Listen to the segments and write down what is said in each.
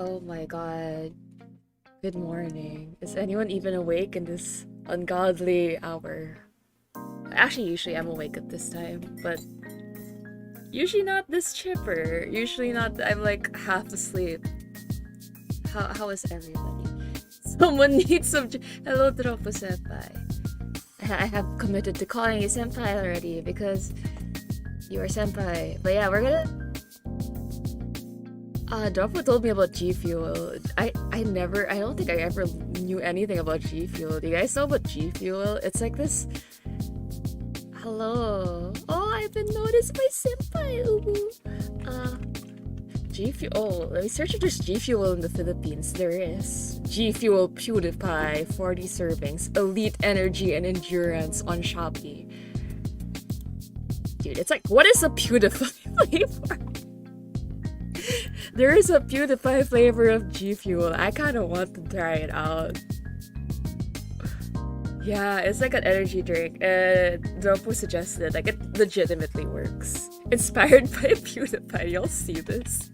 Oh my god. Good morning. Is anyone even awake in this ungodly hour? Actually, usually I'm awake at this time, but usually not this chipper. Usually not, I'm like half asleep. How is everybody? Someone needs some. Hello, Duroppu senpai. I have committed to calling you senpai already because you are senpai. But yeah, we're gonna. Duroppu told me about G Fuel. I don't think I ever knew anything about G Fuel. Do you guys know about G Fuel? It's like this. Hello. Oh, I've been noticed by senpai. G Fuel. Oh, let me search if there's G Fuel in the Philippines. There is. G Fuel PewDiePie, 40 servings, elite energy and endurance on Shopee. Dude, it's like, what is a PewDiePie flavor? There is a PewDiePie flavor of G Fuel. I kind of want to try it out. Yeah, it's like an energy drink. Duroppu suggested, like, it legitimately works. Inspired by PewDiePie. Y'all see this?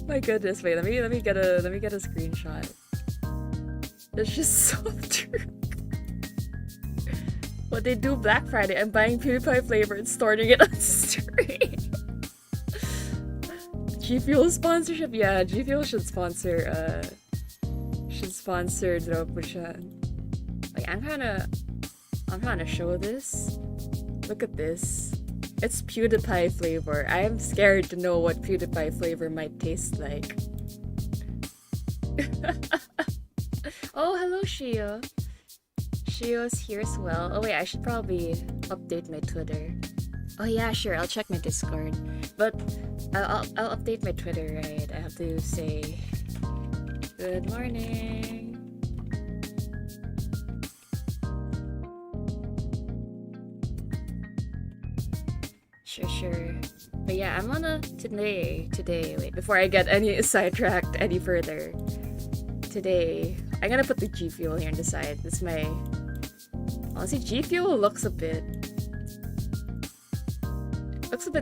My goodness, wait, let me get a screenshot. It's just so true. What they do Black Friday, I'm buying PewDiePie flavor and storing it on stream. G Fuel sponsorship, yeah, G Fuel should sponsor Duroppu-chan. Like, I'm trying to show this. Look at this. It's PewDiePie flavor. I am scared to know what PewDiePie flavor might taste like. Oh, hello, Shio. Shio's here as well. Oh wait, I should probably update my Twitter. Oh yeah, sure, I'll check my Discord. But I'll update my Twitter, right? I have to say good morning. Sure. But yeah, I'm on a today, wait, before I get any sidetracked any further. Today, I'm gonna put the G Fuel here on the side. This is my... Honestly, G Fuel looks a bit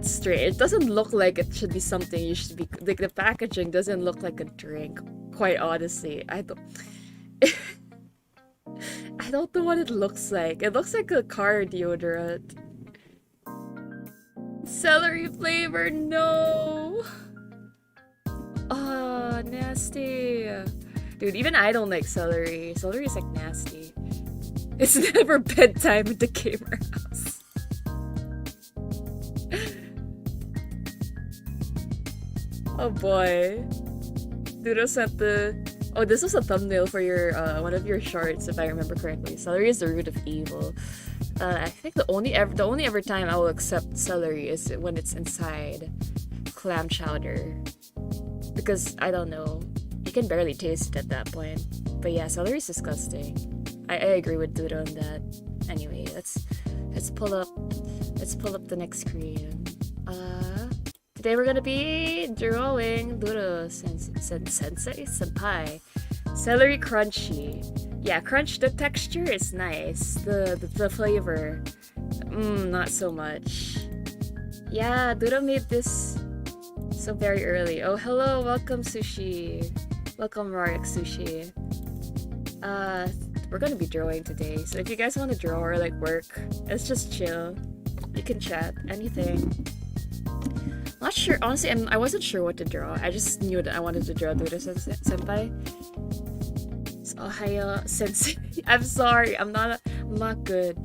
straight. It doesn't look like it should be something you should be... Like, the packaging doesn't look like a drink. Quite honestly. I don't know what it looks like. It looks like a car deodorant. Celery flavor, no! Oh, nasty. Dude, even I don't like celery. Celery is like nasty. It's never bedtime at the gamer house. Oh boy. Dudo sent the... Oh, this was a thumbnail for your one of your shorts, if I remember correctly. Celery is the root of evil. I think the only ever time I will accept celery is when it's inside clam chowder. Because, I don't know, you can barely taste it at that point. But yeah, celery is disgusting. I agree with Dudo on that. Anyway, let's pull up the next screen. Today we're gonna be drawing Dudo sensei senpai. Celery crunchy. Yeah, crunch, the texture is nice. The flavor, not so much. Yeah, Dudo made this so very early. Oh, hello, welcome Sushi. Welcome Rorik Sushi. We're gonna be drawing today, so if you guys want to draw or like work, it's just chill. You can chat, anything. Not sure, honestly, I wasn't sure what to draw. I just knew that I wanted to draw Dudo senpai. Ohio sensei. I'm sorry, I'm not good.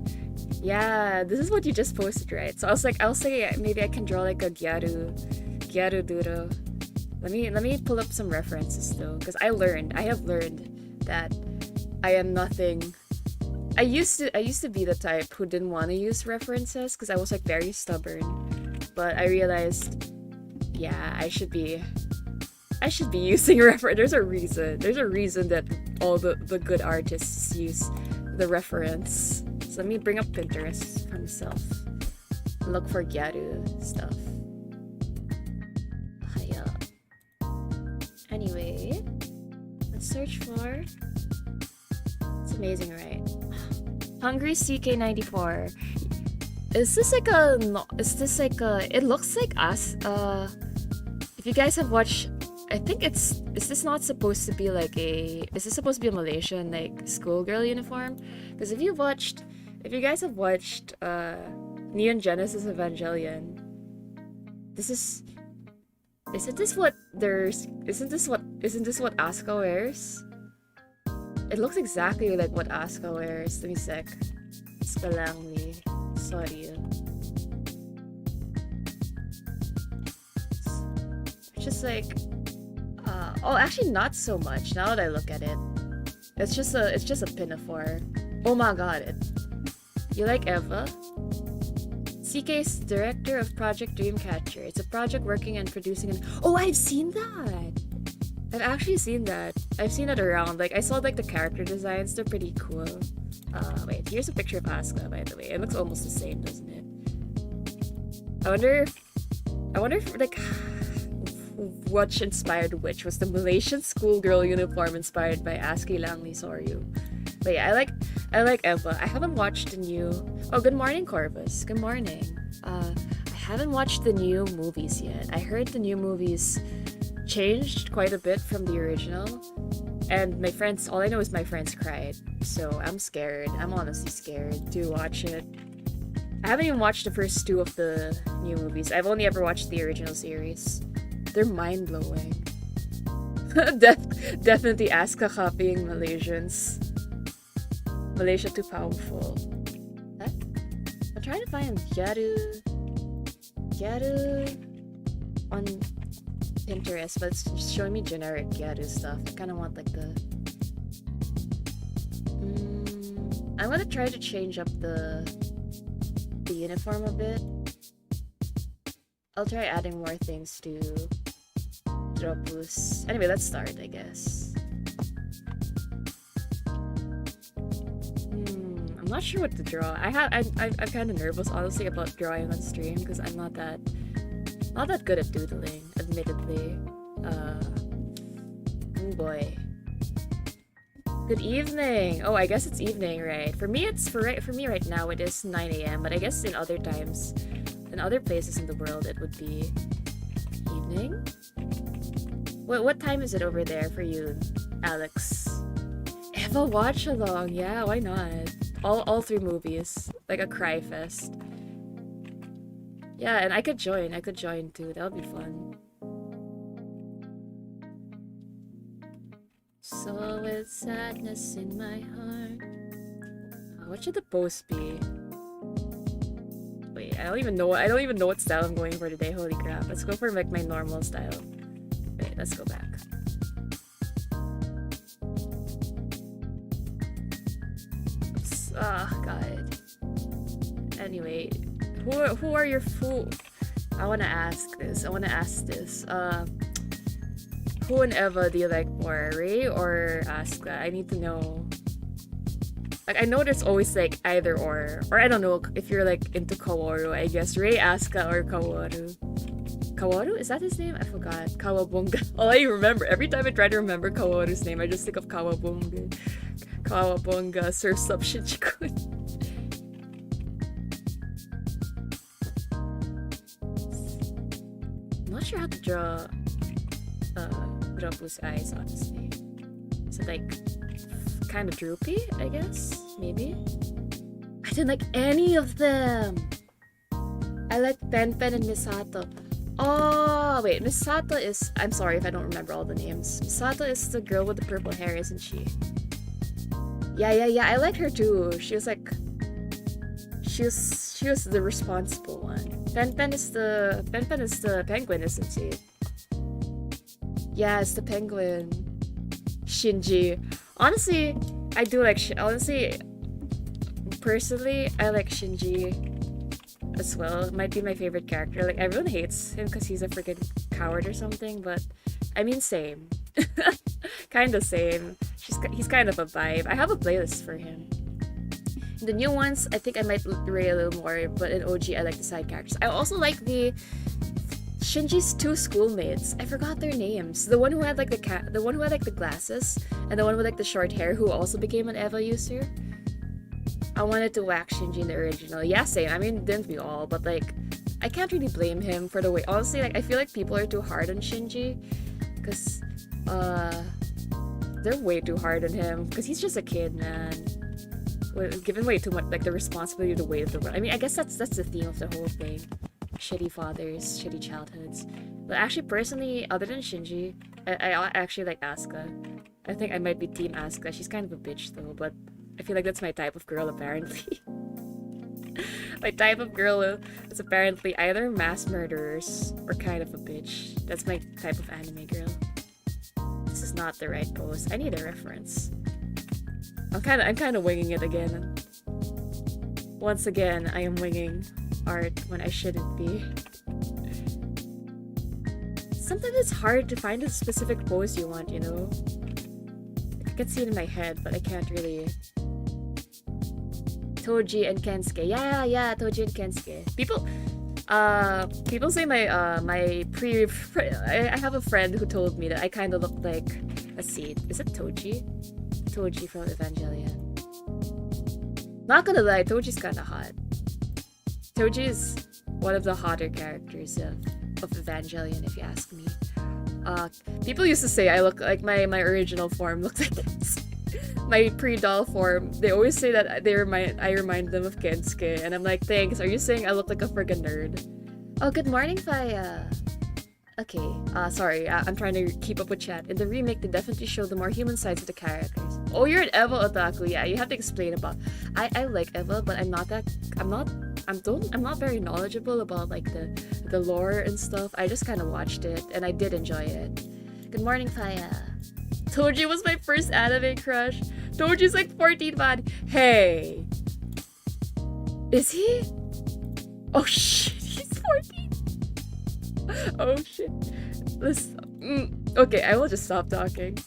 Yeah, this is what you just posted, right? So I'll say maybe I can draw like a gyaru Dudo. Let me pull up some references though, because I have learned that I am nothing. I used to be the type who didn't want to use references because I was like very stubborn. But I realized, yeah, I should be using reference. There's a reason that all the good artists use the reference. So let me bring up Pinterest for myself. Look for gyaru stuff. Hiya. Anyway, let's search for... It's amazing, right? Hungry CK94. Is this like a... It looks like us. If you guys have watched, I think is this not supposed to be like is this supposed to be a Malaysian like schoolgirl uniform? Because if you guys have watched Neon Genesis Evangelion, isn't this what Asuka wears? It looks exactly like what Asuka wears. Let me sec. Spalangli. Sorry. It's just like oh, actually not so much now that I look at it. It's just a pinafore. Oh my god. You like Eva? CK's director of Project Dreamcatcher. It's a project working and producing an... Oh, I've seen that! I've actually seen that. I've seen it around. Like, I saw, like, the character designs. They're pretty cool. Wait, here's a picture of Asuka, by the way. It looks almost the same, doesn't it? I wonder if, like... Which inspired which? Was the Malaysian schoolgirl uniform inspired by Aski Langli Soryu? But yeah, I like Eva. I haven't watched the new... Oh, good morning, Corvus. Good morning. I haven't watched the new movies yet. I heard the new movies changed quite a bit from the original. And my friends... All I know is my friends cried. So I'm scared. I'm honestly scared to watch it. I haven't even watched the first two of the new movies. I've only ever watched the original series. They're mind-blowing. Definitely Asuka copying Malaysians. Malaysia too powerful. What? I'm trying to find Gyaru on Pinterest, but it's just showing me generic Gyaru stuff. I kind of want like the... I'm gonna try to change up the uniform a bit. I'll try adding more things to Duroppu's. Anyway, let's start, I guess. I'm not sure what to draw. I'm kind of nervous, honestly, about drawing on stream because I'm not that good at doodling, admittedly. Oh boy. Good evening. Oh, I guess it's evening, right? For me, for me right now it is 9 a.m. But I guess in other times, in other places in the world, it would be evening. What time is it over there for you, Alex? Eva watch along, yeah, why not? All three movies, like a cry fest. Yeah, and I could join too. That would be fun. So with sadness in my heart. What should the post be? Wait, I don't even know what style I'm going for today. Holy crap. Let's go for like my normal style. Wait, let's go back. Oops. Oh god. Anyway, who are your I wanna ask this. Who and Eva do you like more, Ray or Asuka? I need to know. Like, I know there's always like either or I don't know if you're like into Kaworu, I guess. Ray, Asuka, or Kaworu. Kaworu? Is that his name? I forgot. Kawabunga. All I remember, every time I try to remember Kaworu's name, I just think of Kawabunga. Kawabunga, surfs up Shinjuku. I'm not sure how to draw Duroppu's eyes, honestly. Is it like kind of droopy, I guess? Maybe? I didn't like any of them! I like Pen and Misato. Oh, wait, Misato is... I'm sorry if I don't remember all the names. Misato is the girl with the purple hair, isn't she? Yeah, I like her too. She was like... She was the responsible one. Pen is the penguin, isn't she? Yeah, it's the penguin. Shinji. Honestly, I do like... personally, I like Shinji as well. It might be my favorite character. Like, everyone hates him because he's a freaking coward or something, but I mean, same. Kinda same. He's kind of a vibe. I have a playlist for him. The new ones, I think I might rate a little more, but in OG, I like the side characters. I also like the Shinji's two schoolmates. I forgot their names. The one who had like the glasses, and the one with like the short hair who also became an Eva user. I wanted to whack Shinji in the original. Yeah, same. I mean, didn't we all? But like, I can't really blame him for the way. Honestly, like I feel like people are too hard on Shinji, because they're way too hard on him because he's just a kid, man. Given way too much, like the responsibility, the weight of the world. I mean, I guess that's the theme of the whole thing. Shitty fathers, shitty childhoods. But actually, personally, other than Shinji, I actually like Asuka. I think I might be team Asuka. She's kind of a bitch though, but I feel like that's my type of girl apparently. My type of girl is apparently either mass murderers or kind of a bitch. That's my type of anime girl. This is not the right pose. I need a reference. I'm kind of winging it again. Once again, I am winging art when I shouldn't be. Sometimes it's hard to find a specific pose you want, you know? I can see it in my head, but I can't really. Toji and Kensuke. Yeah, Toji and Kensuke. People say I have a friend who told me that I kind of look like, let's see, is it Toji? Toji from Evangelion. Not gonna lie, Toji's kinda hot. Toji is one of the hotter characters of Evangelion, if you ask me. People used to say I look like my original form looks like this. My pre-doll form, they always say that I remind them of Kensuke, and I'm like, thanks, are you saying I look like a friggin' nerd? Oh, good morning, Faya. Okay, sorry, I'm trying to keep up with chat. In the remake, they definitely show the more human sides of the characters. Oh, you're an Eva otaku, yeah, you have to explain about. I like Eva, but I'm not very knowledgeable about like the lore and stuff. I just kind of watched it, and I did enjoy it. Good morning, Faya. Toji was my first anime crush. Toji's like 14, man. Hey. Is he? Oh shit, he's 14. Oh shit. Okay, I will just stop talking.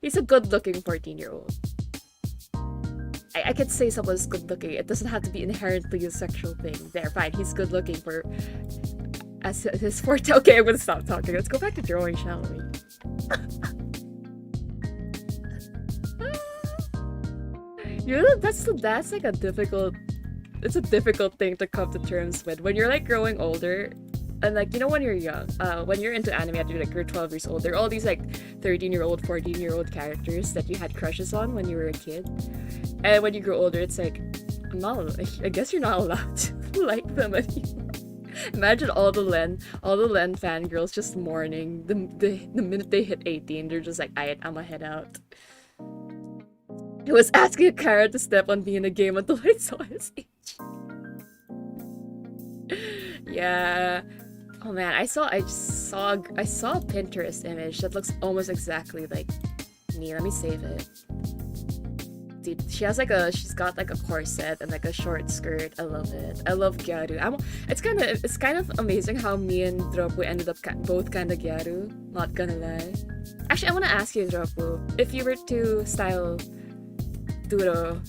He's a good-looking 14-year-old. I could say someone's good-looking. It doesn't have to be inherently a sexual thing. There, fine. He's good-looking for as his forte. Okay, I'm gonna stop talking. Let's go back to drawing, shall we? You know, that's like a difficult. It's a difficult thing to come to terms with when you're like growing older, and like, you know, when you're young, when you're into anime after like you're 12 years old, there are all these like 13-year-old, 14-year-old characters that you had crushes on when you were a kid, and when you grow older, it's like, I guess you're not allowed to like them anymore. Imagine all the Len fangirls just mourning the minute they hit 18. They're just like, I'ma head out. He was asking Kara to step on me in a game until I saw his age. Yeah. Oh man, I saw a Pinterest image that looks almost exactly like me. Let me save it. Dude, she's got like a corset and like a short skirt. I love it. I love Gyaru. It's kind of amazing how me and Duroppu ended up both kind of Gyaru. Not gonna lie. Actually, I want to ask you, Duroppu, if you were to style Duro,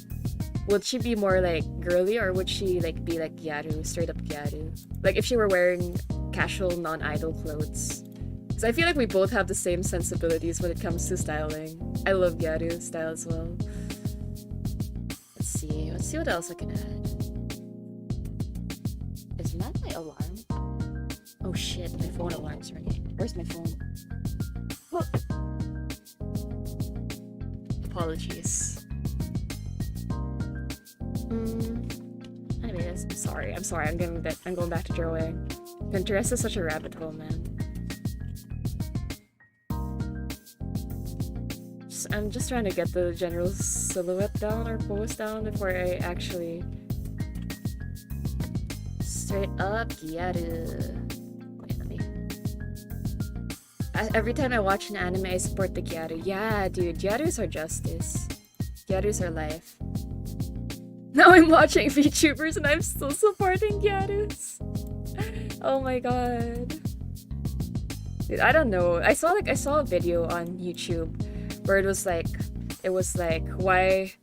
would she be more like girly, or would she like be like Gyaru, straight up Gyaru? Like if she were wearing casual non-idol clothes. Because I feel like we both have the same sensibilities when it comes to styling. I love Gyaru style as well. Let's see what else I can add. Isn't that my alarm? Oh shit, my phone alarm's ringing. Where's my phone? Oh. Apologies. Anyways, I'm sorry. I'm going back to drawing. Pinterest is such a rabbit hole, man. I'm just trying to get the general silhouette down or pose down before I actually straight up Gyaru. Wait, let me. Every time I watch an anime, I support the Gyaru. Yeah, dude, Gyarus are justice. Gyarus are life. Now I'm watching VTubers and I'm still supporting Gyarus. Oh my god. Dude, I don't know. I saw a video on YouTube where it was like why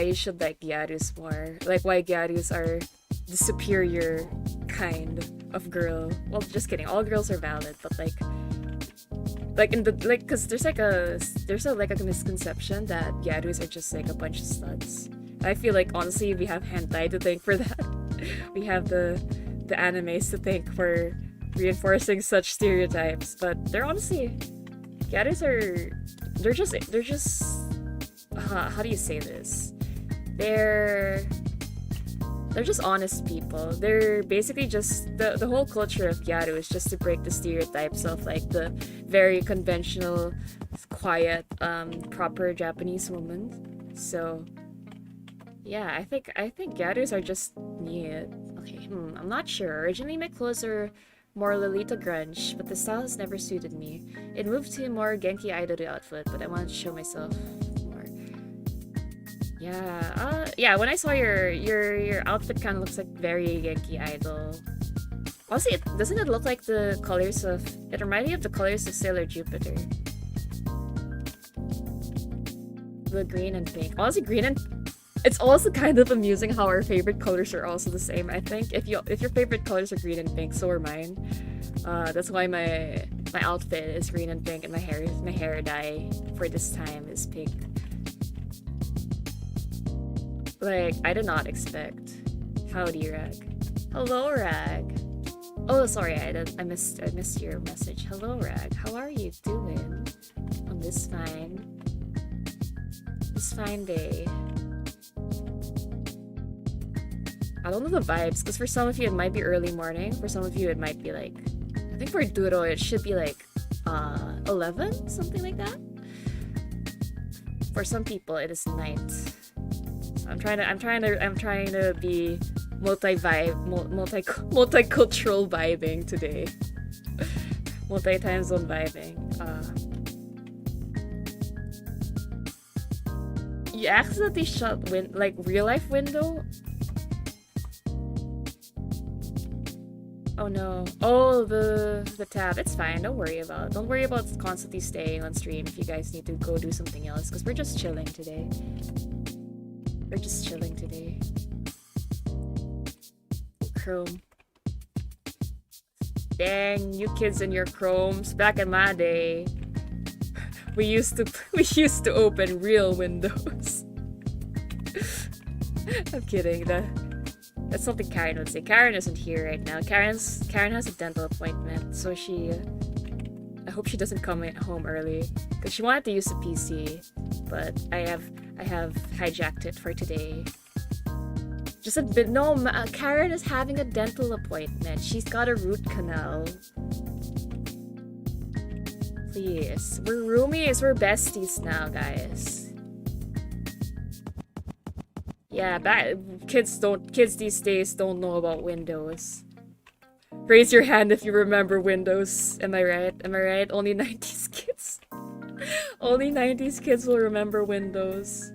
you should like Gyarus more. Like why Gyarus are the superior kind of girl. Well, just kidding. All girls are valid, but like in the cause there's a misconception that Gyarus are just like a bunch of sluts. I feel like honestly we have hentai to thank for that. we have the animes to thank for reinforcing such stereotypes, but they're honestly, Gyaru's they're just how do you say this? They're just honest people. They're basically just the whole culture of Gyaru is just to break the stereotypes of like the very conventional, quiet, proper Japanese woman. So yeah, I think Gyarus are just neat. Okay, I'm not sure. Originally my clothes are more Lolita grunge, but the style has never suited me. It moved to a more Genki Idol outfit, but I wanted to show myself more. Yeah, when I saw your outfit kind of looks like very Genki Idol. Also, doesn't it look like the colors of... It reminded me of the colors of Sailor Jupiter. The green and pink. Honestly, green and... It's also kind of amusing how our favorite colors are also the same, I think. If your favorite colors are green and pink, so are mine. That's why my outfit is green and pink, and my hair dye for this time is pink. Like, I did not expect. Howdy, Rag. Hello, Rag. Oh, sorry, I missed your message. Hello, Rag. How are you doing on this fine day? I don't know the vibes, because for some of you it might be early morning. For some of you it might be like, I think for Duro it should be like 11, something like that. For some people it is night. So I'm trying to be multicultural vibing today. Multi-time zone vibing. You accidentally shut real life window. Oh no. Oh, the tab. It's fine. Don't worry about constantly staying on stream if you guys need to go do something else, because we're just chilling today. Chrome. Dang, you kids and your Chromes. Back in my day, we used to open real windows. I'm kidding. That's something Karen would say. Karen isn't here right now. Karen has a dental appointment, so I hope she doesn't come home early, because she wanted to use the PC, but I have hijacked it for today. Just a bit. No, Karen is having a dental appointment. She's got a root canal. Please, we're roomies. We're besties now, guys. Yeah, kids these days don't know about Windows. Raise your hand if you remember Windows. Am I right? Only 90s kids. Only 90s kids will remember Windows.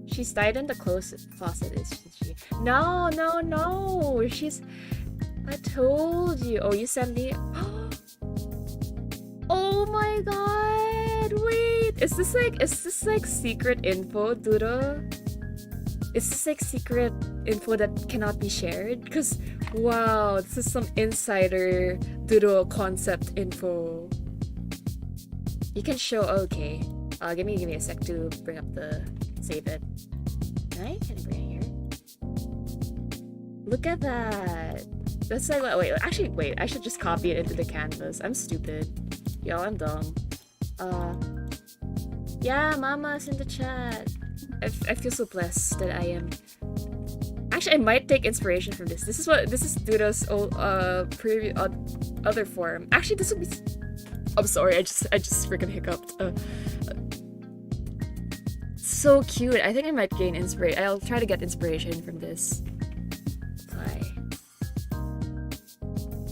She's died in the closet, isn't she? No. I told you. Oh, you sent me. Oh my god! Wait, is this like secret info, Duro? Is this like secret info that cannot be shared? Because wow, this is some insider Duro concept info. You can show. Okay, give me a sec to bring up save it. Can I bring it here? Look at that. That's like wait. I should just copy it into the canvas. I'm stupid. Yo, I'm dumb. Yeah, Mama's in the chat. I feel so blessed that I am. Actually, I might take inspiration from this. This is Duda's old previous other form. Actually, this would be. I'm sorry. I just freaking hiccuped. So cute. I think I might gain inspiration. I'll try to get inspiration from this. Apply.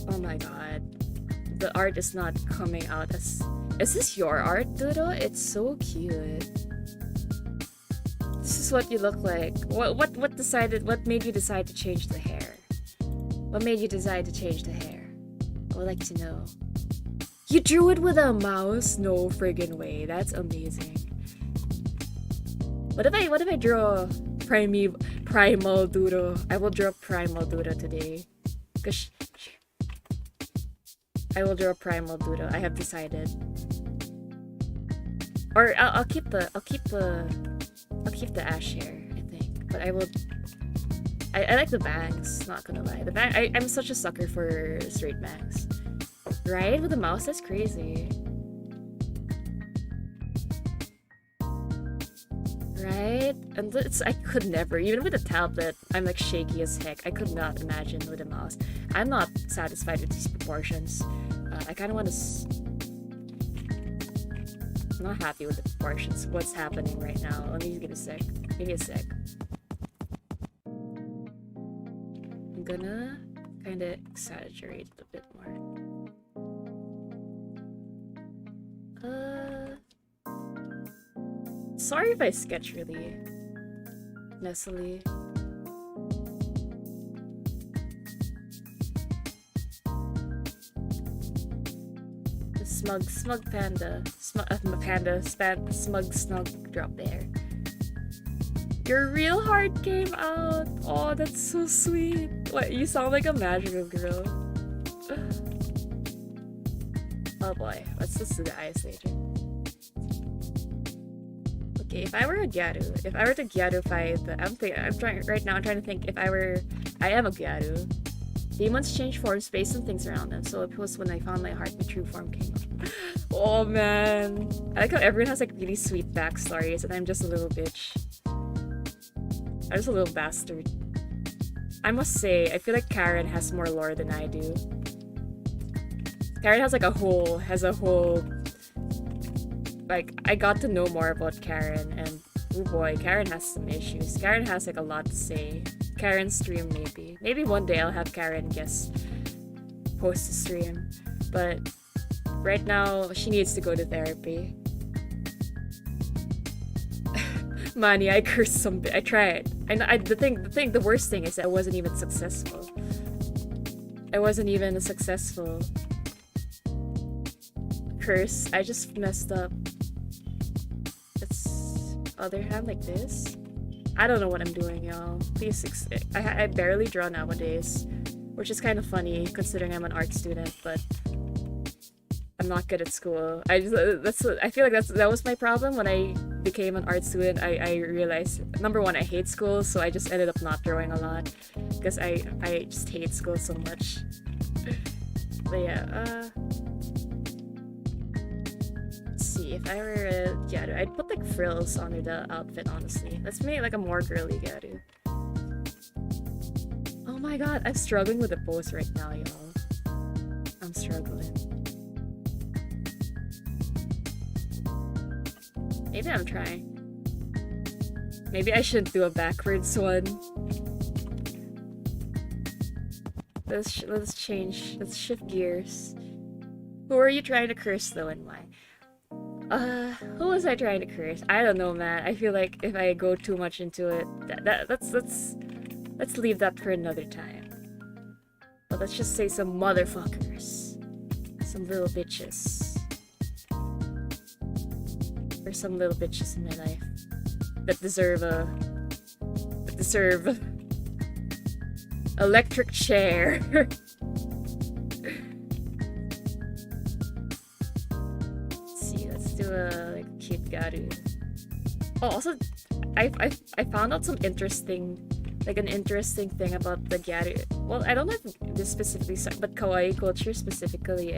Oh my god. The art is not coming out as... Is this your art, Dudo? It's so cute. This is what you look like. What made you decide to change the hair? What made you decide to change the hair? I would like to know. You drew it with a mouse? No friggin' way. That's amazing. What if I draw primal Dudo? I will draw primal Dudo today. Cause I will draw primal Dudo. I have decided. Or I'll keep the ash hair, I think. but I will. I like the bangs, not gonna lie. I'm such a sucker for straight bangs. Right? With the mouse, that's crazy. Right? And I could never, even with a tablet, I'm like shaky as heck. I could not imagine with a mouse. I'm not satisfied with these proportions. I kind of want to. I'm not happy with the proportions. What's happening right now? Let me give a sec. Give me a sec. I'm gonna kind of exaggerate a bit more. Sorry if I sketch really messily. The smug panda. Smug snug drop there. Your real heart came out. Oh, that's so sweet. What, you sound like a magical girl. Oh boy, let's just do the eyes later. Okay, if I were a Gyaru, if I were to Gyaru-fy the, I'm trying to think if I am a Gyaru. Demons change forms based on things around them, so it was when I found my heart, my true form came up. Oh man. I like how everyone has like really sweet backstories and I'm just a little bitch. I'm just a little bastard. I must say, I feel like Karen has more lore than I do. Karen has a whole, like, I got to know more about Karen, and oh boy, Karen has some issues. Karen has like a lot to say. Karen's stream maybe. Maybe one day I'll have Karen guest host the stream. But right now, she needs to go to therapy. Mani, I cursed some bit. I tried. The worst thing is that I wasn't even successful. I wasn't even a successful curse. I just messed up. It's other hand like this. I don't know what I'm doing, y'all. Please, I barely draw nowadays, which is kind of funny considering I'm an art student, but I'm not good at school. I feel like that was my problem when I became an art student. I realized, number one, I hate school, so I just ended up not drawing a lot because I just hate school so much. But yeah, let's see, if I were a Gyaru, I'd put like frills under the outfit, honestly. Let's make like a more girly Gyaru. Oh my god, I'm struggling with the pose right now, y'all. I'm struggling. Maybe I'm trying. Maybe I shouldn't do a backwards one. Let's change. Let's shift gears. Who are you trying to curse though, and why? Who was I trying to curse? I don't know, man. I feel like if I go too much into it, let's leave that for another time. But let's just say some motherfuckers, some little bitches. There's some little bitches in my life that deserve electric chair. Let's see, let's do a like cute Gyaru. Oh, also, I found out some interesting thing about the Gyaru. Well, I don't know if this specifically, but kawaii culture specifically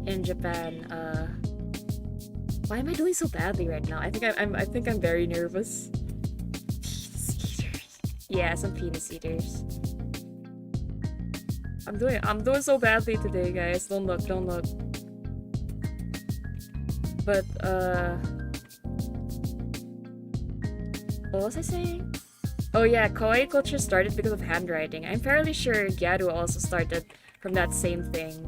in Japan. Why am I doing so badly right now? I think I'm very nervous. Penis eaters. Yeah, some penis eaters. I'm doing so badly today, guys. Don't look. But what was I saying? Oh yeah, kawaii culture started because of handwriting. I'm fairly sure Gyaru also started from that same thing.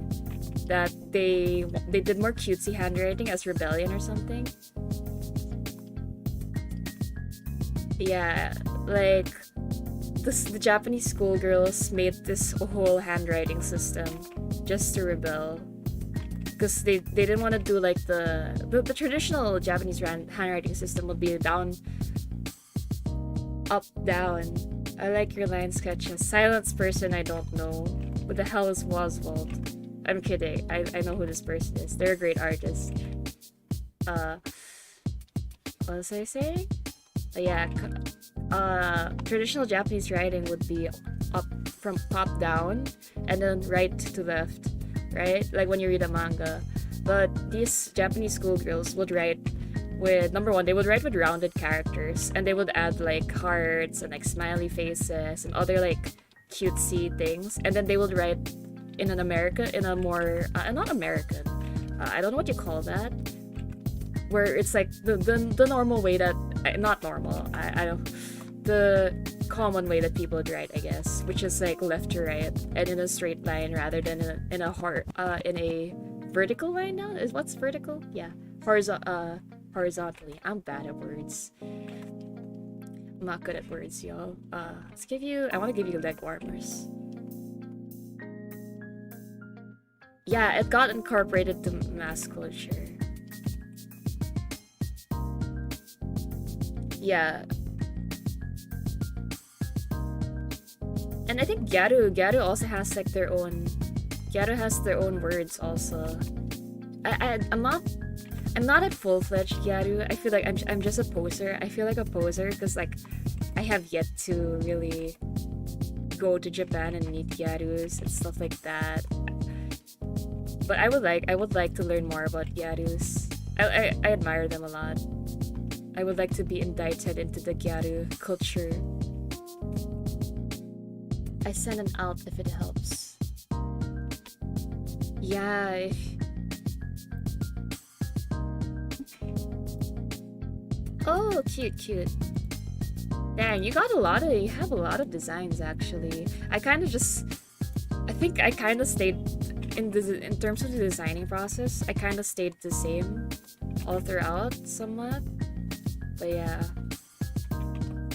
That they did more cutesy handwriting as rebellion or something. Yeah, like the Japanese schoolgirls made this whole handwriting system just to rebel, because they didn't want to do like the traditional Japanese handwriting system would be down, up, down. I like your line sketches. Silence person, I don't know. What the hell is Oswald? I'm kidding. I know who this person is. They're a great artist. What was I saying? But yeah, traditional Japanese writing would be up from top down and then right to left, right? Like when you read a manga. But these Japanese schoolgirls would write with, number one, they would write with rounded characters, and they would add like hearts and like smiley faces and other like cutesy things, and then they would write in a more not American, I don't know what you call that, where it's like the normal way that not normal, I don't, the common way that people would write, I guess, which is like left to right and in a straight line rather than in a vertical line. Now is what's vertical? Yeah, horizontally. I'm bad at words. I'm not good at words, y'all. I want to give you leg warmers. Yeah, it got incorporated to mass culture. Yeah. And I think Gyaru also has like their own words also. I'm not a full-fledged Gyaru. I feel like I'm just a poser. I feel like a poser because like I have yet to really go to Japan and meet Gyarus and stuff like that. But I would like to learn more about Gyarus. I admire them a lot. I would like to be indicted into the Gyaru culture. I send them out if it helps. Yeah. Oh, cute. Dang, you have a lot of designs actually. I think I kind of stayed in terms of the designing process. I kind of stayed the same all throughout somewhat. But yeah,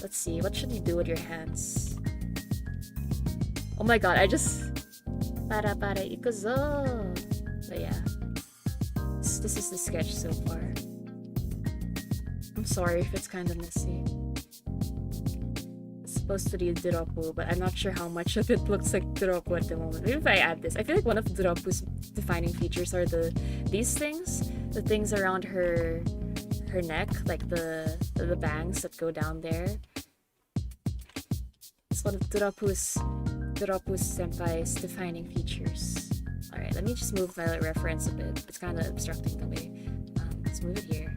let's see. What should you do with your hands? Oh my god, I just para ikuzo. But yeah, this is the sketch so far. I'm sorry if it's kind of messy. It's supposed to be Duroppu, but I'm not sure how much of it looks like Duroppu at the moment. Maybe if I add this. I feel like one of Duroppu's defining features are these things, the things around her neck, like the bangs that go down there. It's one of Duroppu's senpai's defining features. Alright, let me just move my reference a bit. It's kind of obstructing the way. Let's move it here.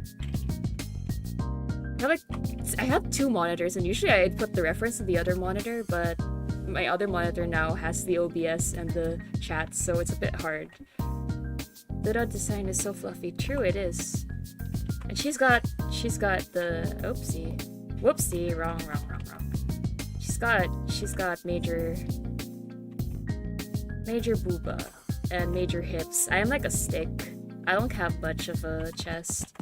I have two monitors, and usually I'd put the reference in the other monitor, but my other monitor now has the OBS and the chat, so it's a bit hard. The design is so fluffy. True, it is. And she's got the whoopsie, wrong. She's got major booba and major hips. I am like a stick. I don't have much of a chest.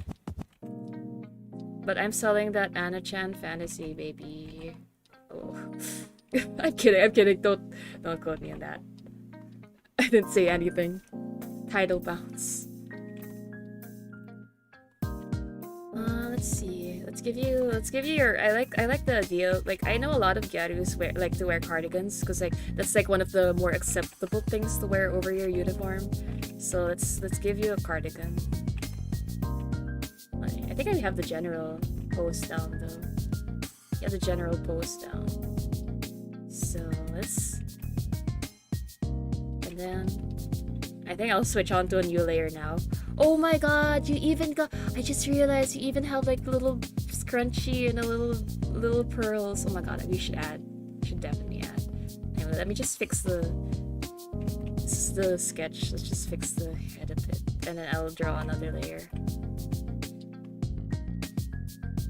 But I'm selling that Anna-chan fantasy, baby. Oh. I'm kidding. Don't quote me on that. I didn't say anything. Title bounce. Let's see. Let's give you your. I like the idea. Like, I know a lot of gyarus like to wear cardigans because like that's like one of the more acceptable things to wear over your uniform. So let's give you a cardigan. I think I have the general pose down though. Yeah, the general pose down. So and then I think I'll switch on to a new layer now. Oh my god, I just realized you even have like little scrunchie and a little pearls. Oh my god, we should definitely add. Anyway, let me just fix this is the sketch. Let's just fix the head of it, and then I'll draw another layer.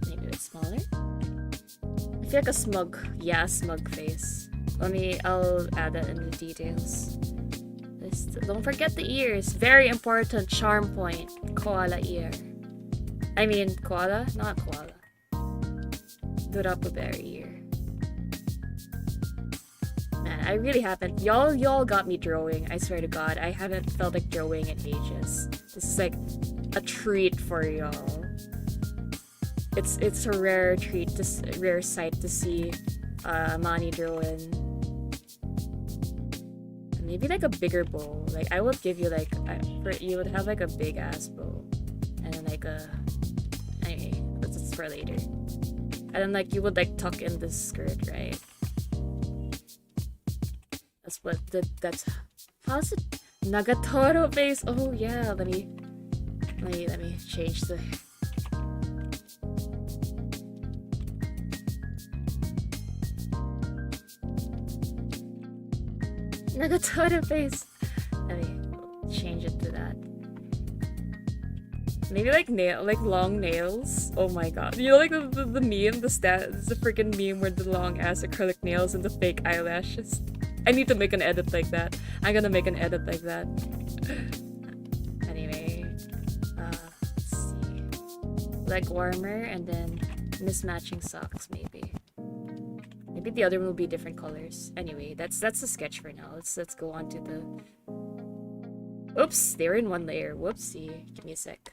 Maybe it's smaller. I feel like a smug face. I'll add that in the details. Don't forget the ears. Very important charm point. Koala ear. I mean koala, not koala. Duroppu bear ear. Man, I really haven't. Y'all got me drawing. I swear to God, I haven't felt like drawing in ages. This is like a treat for y'all. It's a rare sight to see Mani drawing. Maybe like a bigger bow. Like I would give you like you would have like a big ass bow, and then like anyway, that's for later. And then like you would like tuck in the skirt, right? That's how's it Nagatoro base? Oh yeah, let me change the Nagatoro base. Let me change it to that. Maybe like long nails. Oh my god. You know like the meme, the freaking meme with the long ass acrylic nails and the fake eyelashes. I need to make an edit like that. I'm gonna make an edit like that. Anyway, let's see. Leg warmer and then mismatching socks maybe. Maybe the other one will be different colors. Anyway, that's the sketch for now. Let's go on to the. Oops, they were in one layer. Whoopsie. Give me a sec.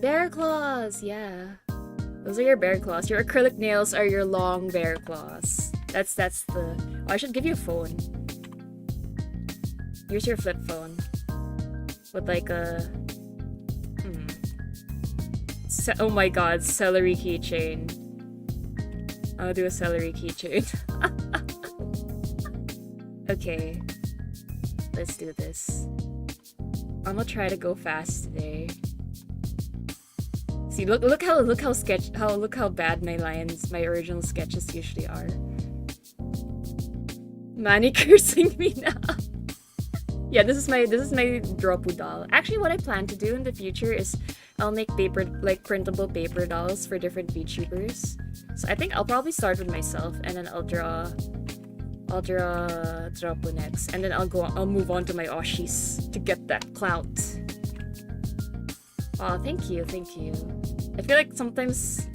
Bear claws, yeah. Those are your bear claws. Your acrylic nails are your long bear claws. That's the. Oh, I should give you a phone. Here's your flip phone. With like a. Oh my god, celery keychain. I'll do a celery keychain. Okay. Let's do this. I'm gonna try to go fast today. See, look how bad my original sketches usually are. Manik cursing me now. Yeah, this is my Duroppu doll. Actually, what I plan to do in the future is I'll make printable paper dolls for different VTubers. So I think I'll probably start with myself, and then I'll draw Duroppu next, and then I'll move on to my Oshis to get that clout. Oh, thank you. I feel like sometimes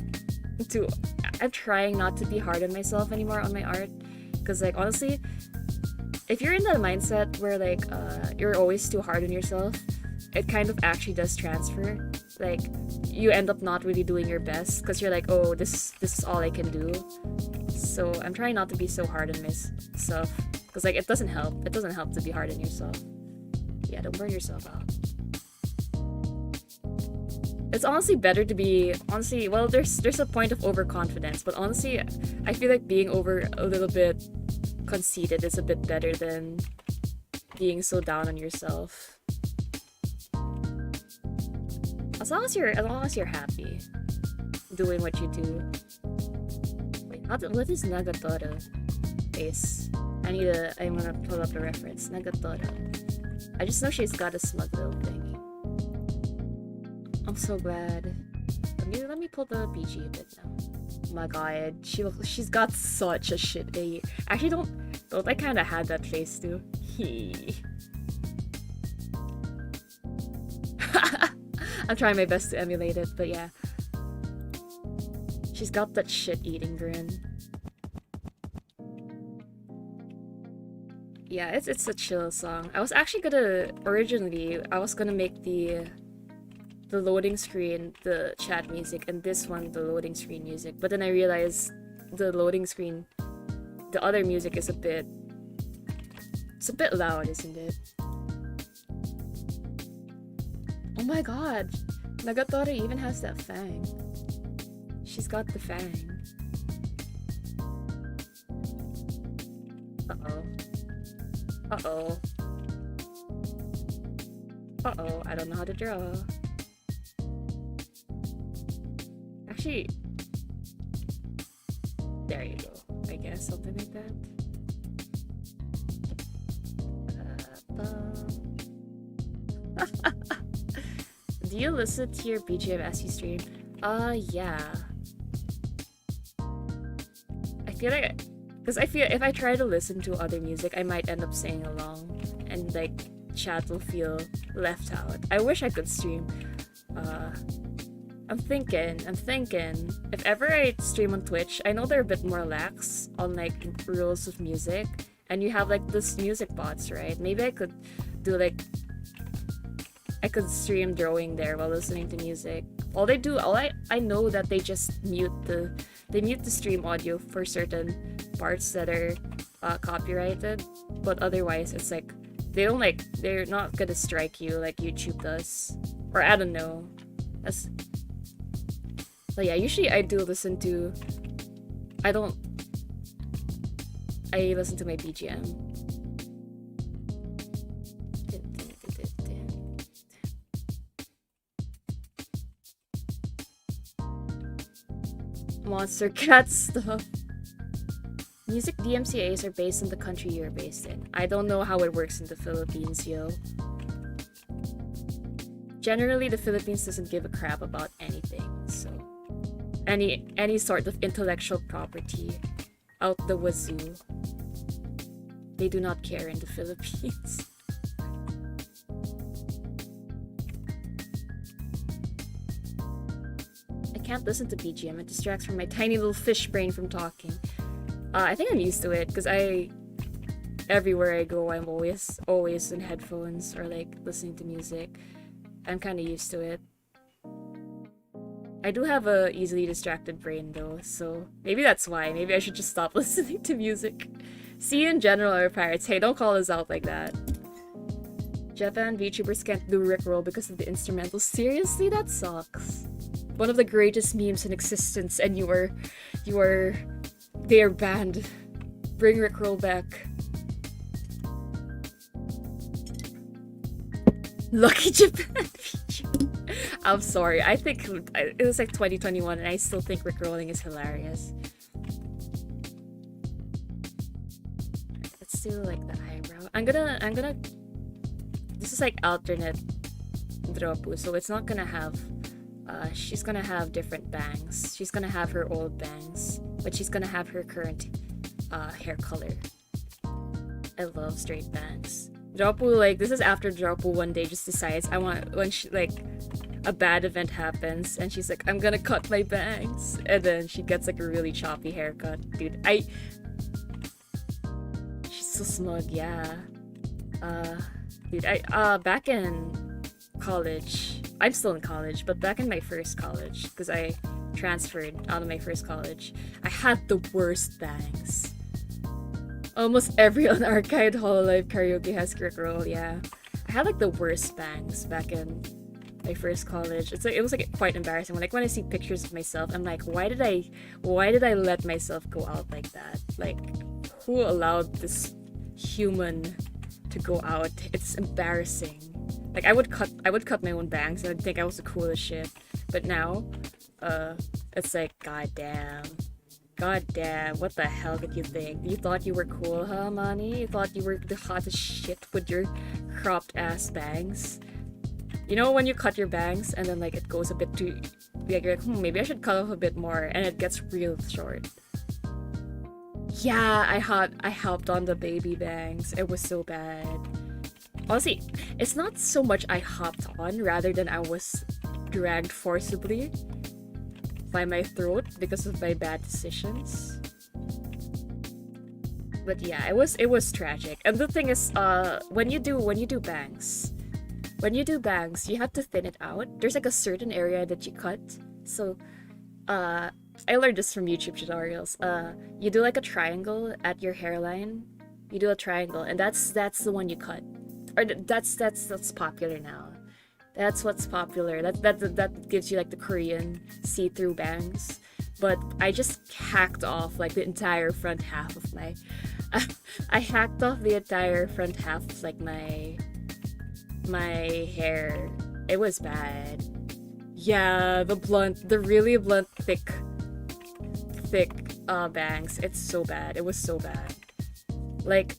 I'm trying not to be hard on myself anymore on my art, because like honestly, if you're in that mindset where like you're always too hard on yourself, it kind of actually does transfer. Like you end up not really doing your best because you're like, oh, this is all I can do. So I'm trying not to be so hard on myself, because like it doesn't help. It doesn't help to be hard on yourself. Yeah, don't burn yourself out. It's honestly better to be well, there's a point of overconfidence, but honestly I feel like being a little bit conceited is a bit better than being so down on yourself. As long as you're happy doing what you do. Wait, what is Nagatoro base? I'm gonna pull up the reference. Nagatoro. I just know she's got a smug little thingy. I'm so glad. Let me pull the BG a bit now. Oh my god, she's got such a shit A. Actually, don't I kind of had that face too? I'm trying my best to emulate it, but yeah. She's got that shit-eating grin. Yeah, it's a chill song. I was actually originally make the loading screen the chat music, and this one the loading screen music. But then I realized the loading screen, the other music is a bit loud, isn't it? Oh my god, Nagatoro even has that fang. She's got the fang. Uh-oh, I don't know how to draw. Actually, there you go. I guess something like that. Do you listen to your BGM as you stream? Yeah. I feel if I try to listen to other music, I might end up singing along, and like chat will feel left out. I wish I could stream. I'm thinking if ever I stream on Twitch, I know they're a bit more lax on like rules of music, and you have like this music bots, right? Maybe I could do like I could stream drawing there while listening to music. I know that they just mute the stream audio for certain parts that are copyrighted, but otherwise it's like they're not gonna strike you like YouTube does, or I don't know. But yeah, usually I do listen to... I listen to my BGM. Monster cat stuff. Music DMCAs are based on the country you're based in. I don't know how it works in the Philippines, yo. Generally, the Philippines doesn't give a crap about anything, so... Any sort of intellectual property out the wazoo. They do not care in the Philippines. I can't listen to BGM. It distracts from my tiny little fish brain from talking. I think I'm used to it because everywhere I go, I'm always in headphones or like listening to music. I'm kind of used to it. I do have a easily distracted brain though, so maybe that's why. Maybe I should just stop listening to music. See, in general, our pirates. Hey, don't call us out like that. Japan VTubers can't do Rickroll because of the instrumental. Seriously, that sucks. One of the greatest memes in existence, and they are banned. Bring Rickroll back. Lucky Japan VTuber. I'm sorry. I think it was like 2021, and I still think Rickrolling is hilarious. Let's do like the eyebrow. I'm gonna. This is like alternate Duroppu, so it's not gonna have. She's gonna have different bangs. She's gonna have her old bangs, but she's gonna have her current hair color. I love straight bangs. Duroppu, like, this is after Duroppu one day just decides when she, like, a bad event happens and she's like, I'm gonna cut my bangs, and then she gets like a really choppy haircut. Dude, she's so smug, yeah. Dude, back in college, I'm still in college, but back in my first college, because I transferred out of my first college, I had the worst bangs. Almost every unarchived Hololive karaoke has Rickroll, yeah. I had like the worst bangs back in my first college. It was like quite embarrassing. Like when I see pictures of myself, I'm like, why did I let myself go out like that? Like, who allowed this human to go out? It's embarrassing. Like I would cut my own bangs and I'd think I was the coolest shit. But now, it's like, goddamn, what the hell did you think? You thought you were cool, huh, Mani? You thought you were the hottest shit with your cropped ass bangs? You know when you cut your bangs and then like it goes a bit too, like you're like, maybe I should cut off a bit more, and it gets real short. Yeah, I hopped on the baby bangs. It was so bad. Honestly, it's not so much I hopped on, rather than I was dragged forcibly by my throat because of my bad decisions. But yeah, it was tragic. And the thing is, when you do bangs, you have to thin it out. There's like a certain area that you cut. So, I learned this from YouTube tutorials. You do like a triangle at your hairline. You do a triangle, and that's the one you cut. Or that's popular now. That's what's popular. That gives you like the Korean see-through bangs. But I just hacked off like the entire front half of my. I hacked off the entire front half of like my hair. It was bad. Yeah, the really blunt, thick bangs. It's so bad. It was so bad. Like,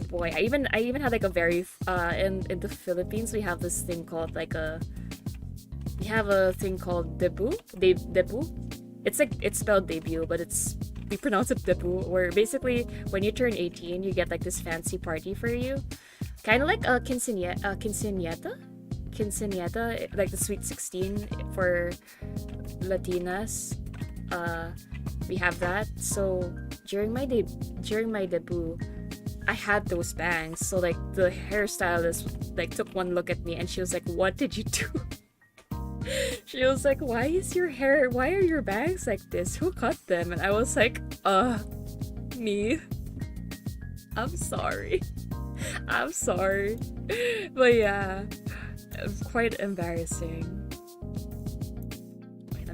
boy, I even had like a very in the Philippines we have this thing called debu. It's like, it's spelled debut, but we pronounce it debu, where basically when you turn 18 you get like this fancy party for you, kind of like a quinceañeta, like the sweet 16 for Latinas. We have that. So during my debut, I had those bangs. So like the hairstylist like took one look at me and she was like, "What did you do?" She was like, why are your bangs like this? Who cut them? And I was like, me. I'm sorry. But yeah, it was quite embarrassing.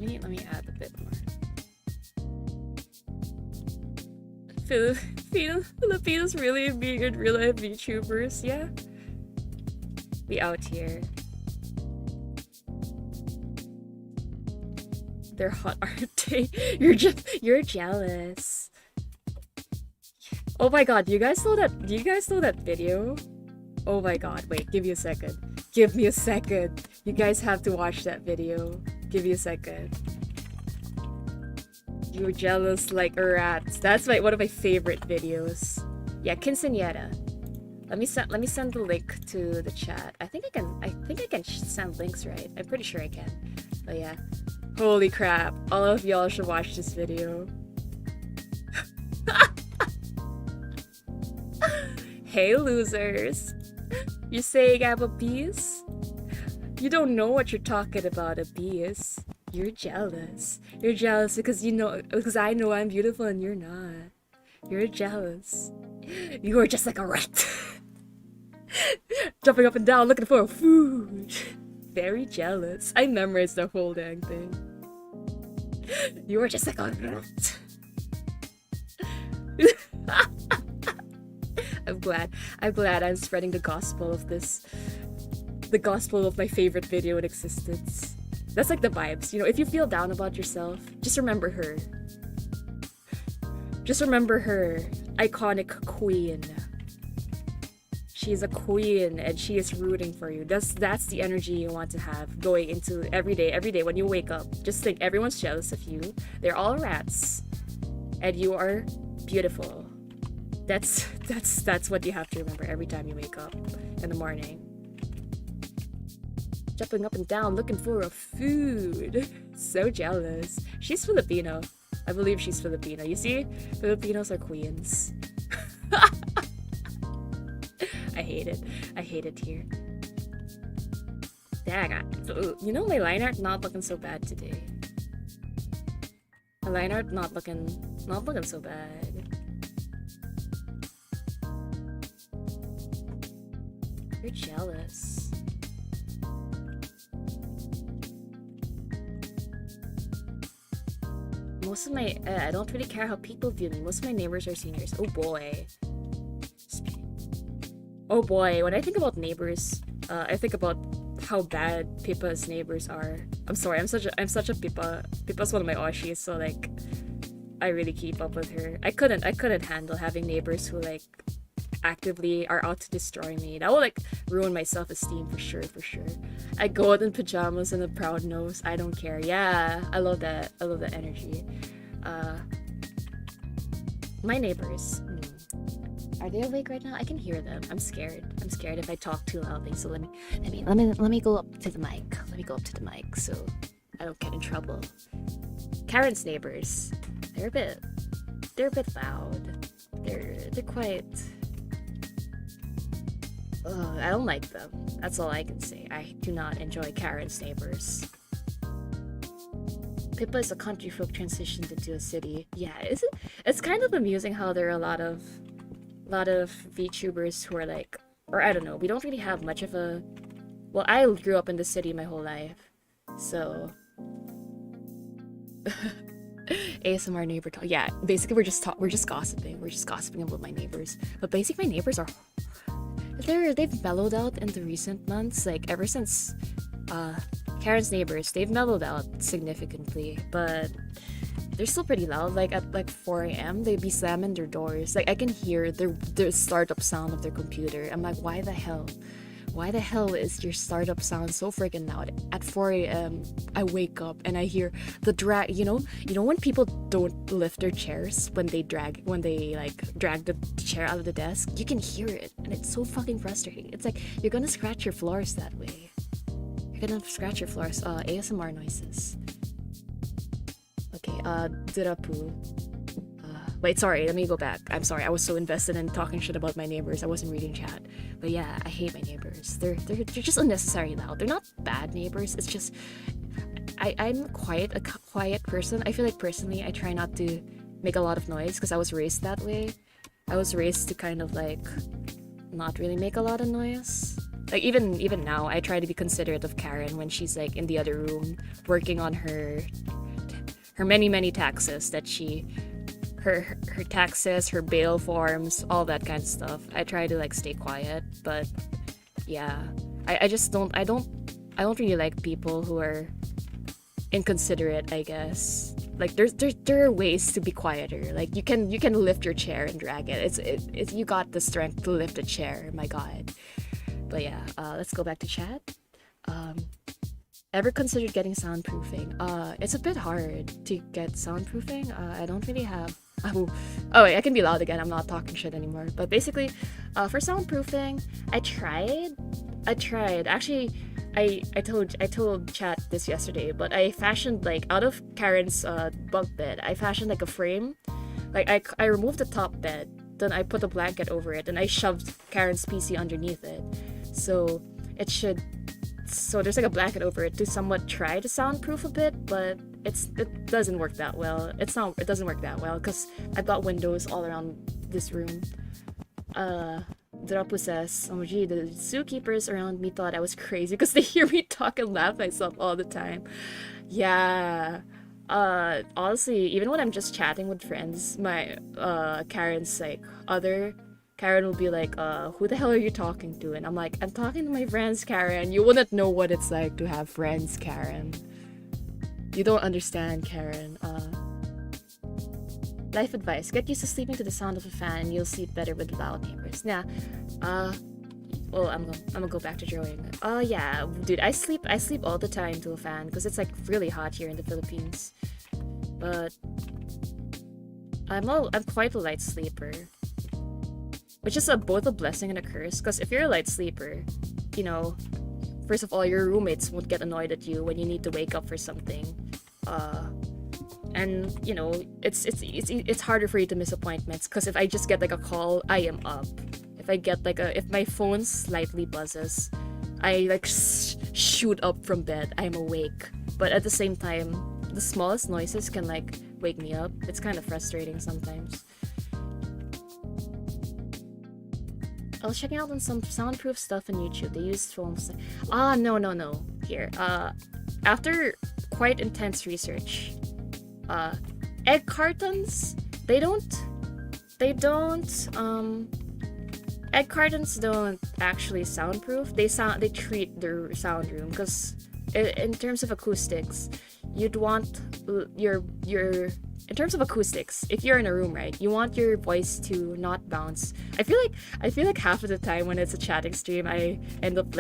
Let me add a bit more. Filipinos really being in real life VTubers, yeah. We out here. They're hot, aren't they? You're jealous. Oh my god, do you guys know that video? Oh my god, wait, give me a second. Give me a second. You guys have to watch that video. Give me a second. You're jealous like a rat. That's one of my favorite videos. Yeah, quinceañera. Let me send the link to the chat. I think I can send links, right? I'm pretty sure I can. But yeah. Holy crap. All of y'all should watch this video. Hey losers. You saying I'm a beast? You don't know what you're talking about, a beast. You're jealous. You're jealous because I know I'm beautiful and you're not. You're jealous. You are just like a rat. Jumping up and down looking for food. Very jealous. I memorized the whole dang thing. You are just like a rat. I'm glad I'm spreading the gospel of this. The gospel of my favorite video in existence. That's like the vibes, you know, if you feel down about yourself, just remember her. Just remember her. Iconic queen. She's a queen and she is rooting for you. That's the energy you want to have going into every day when you wake up. Just think everyone's jealous of you. They're all rats. And you are beautiful. That's what you have to remember every time you wake up in the morning. Jumping up and down looking for a food. So jealous. She's Filipino. I believe she's Filipino. You see? Filipinos are queens. I hate it. I hate it here. Dang, you know my line art not looking so bad today. My line art not looking so bad. You're jealous. Most of my I don't really care how people view me. Most of my neighbors are seniors. Oh boy. Oh boy, when I think about neighbors, I think about how bad Pippa's neighbors are. I'm sorry, I'm such a Pippa. Pippa's one of my Oshis, so like I really keep up with her. I couldn't handle having neighbors who like actively are out to destroy me. That will like ruin my self-esteem for sure. I go out in pajamas and a proud nose. I don't care. Yeah, I love that. I love that energy. My neighbors. Are they awake right now? I can hear them. I'm scared. I'm scared if I talk too loudly. So let me go up to the mic. Let me go up to the mic so I don't get in trouble. Karen's neighbors. They're a bit loud. They're quite. I don't like them. That's all I can say. I do not enjoy Karen's neighbors. Pippa is a country folk transitioned into a city. Yeah, it's kind of amusing how there are a lot of VTubers who are like, or I don't know, we don't really have much of a. Well, I grew up in the city my whole life, so. ASMR neighbor talk. Yeah, basically we're just gossiping. We're just gossiping about my neighbors. But basically my neighbors are. They've mellowed out in the recent months. Like ever since Karen's neighbors, they've mellowed out significantly, but they're still pretty loud. Like at like 4 a.m. they'd be slamming their doors. Like I can hear their startup sound of their computer. I'm like, why the hell? Why the hell is your startup sound so freaking loud? At 4 a.m. I wake up and I hear the drag. You know when people don't lift their chairs when they drag the chair out of the desk. You can hear it, and it's so fucking frustrating. It's like you're gonna scratch your floors that way. You're gonna scratch your floors. ASMR noises. Okay, Duroppu. Wait, sorry, let me go back. I'm sorry, I was so invested in talking shit about my neighbors, I wasn't reading chat. But yeah, I hate my neighbors. They're just unnecessarily loud. They're not bad neighbors, it's just... I'm quite a quiet person. I feel like personally, I try not to make a lot of noise because I was raised that way. I was raised to kind of like not really make a lot of noise. Like even now, I try to be considerate of Karen when she's like in the other room working on her her many taxes that her taxes, her bail forms, all that kind of stuff. I try to like stay quiet, but yeah, I just don't really like people who are inconsiderate, I guess. Like there are ways to be quieter. Like you can lift your chair and drag it. It's you got the strength to lift a chair. My God. But yeah, let's go back to chat. Ever considered getting soundproofing? It's a bit hard to get soundproofing. I don't really have. Oh wait, I can be loud again. I'm not talking shit anymore. But basically, for soundproofing, I tried. Actually, I told chat this yesterday, but I fashioned like out of Karen's bunk bed. I fashioned like a frame. Like I removed the top bed, then I put a blanket over it, and I shoved Karen's PC underneath it. So there's like a blanket over it to somewhat try to soundproof a bit, but it doesn't work that well. It doesn't work that well because I've got windows all around this room. Duroppu says, oh gee, the zookeepers around me thought I was crazy because they hear me talk and laugh myself all the time. Yeah. Honestly, even when I'm just chatting with friends, my Karen's like Karen will be like, who the hell are you talking to? And I'm like, I'm talking to my friends, Karen. You wouldn't know what it's like to have friends, Karen. You don't understand, Karen. Life advice: get used to sleeping to the sound of a fan and you'll sleep better with loud neighbors. Nah, well, I'm gonna go back to drawing. Yeah, dude, I sleep all the time to a fan because it's like really hot here in the Philippines. But I'm quite a light sleeper, which is both a blessing and a curse. Because if you're a light sleeper, you know, first of all, your roommates won't get annoyed at you when you need to wake up for something. And you know, it's harder for you to miss appointments because if I just get like a call, I am up. If I get like if my phone slightly buzzes, I like shoot up from bed. I'm awake. But at the same time, the smallest noises can like wake me up. It's kind of frustrating sometimes. I was checking out on some soundproof stuff on YouTube. They used foams. No. Here. After quite intense research, egg cartons, egg cartons don't actually soundproof. They treat their sound room because in terms of acoustics, you'd want in terms of acoustics, if you're in a room, right, you want your voice to not bounce. I feel like half of the time when it's a chatting stream, I end up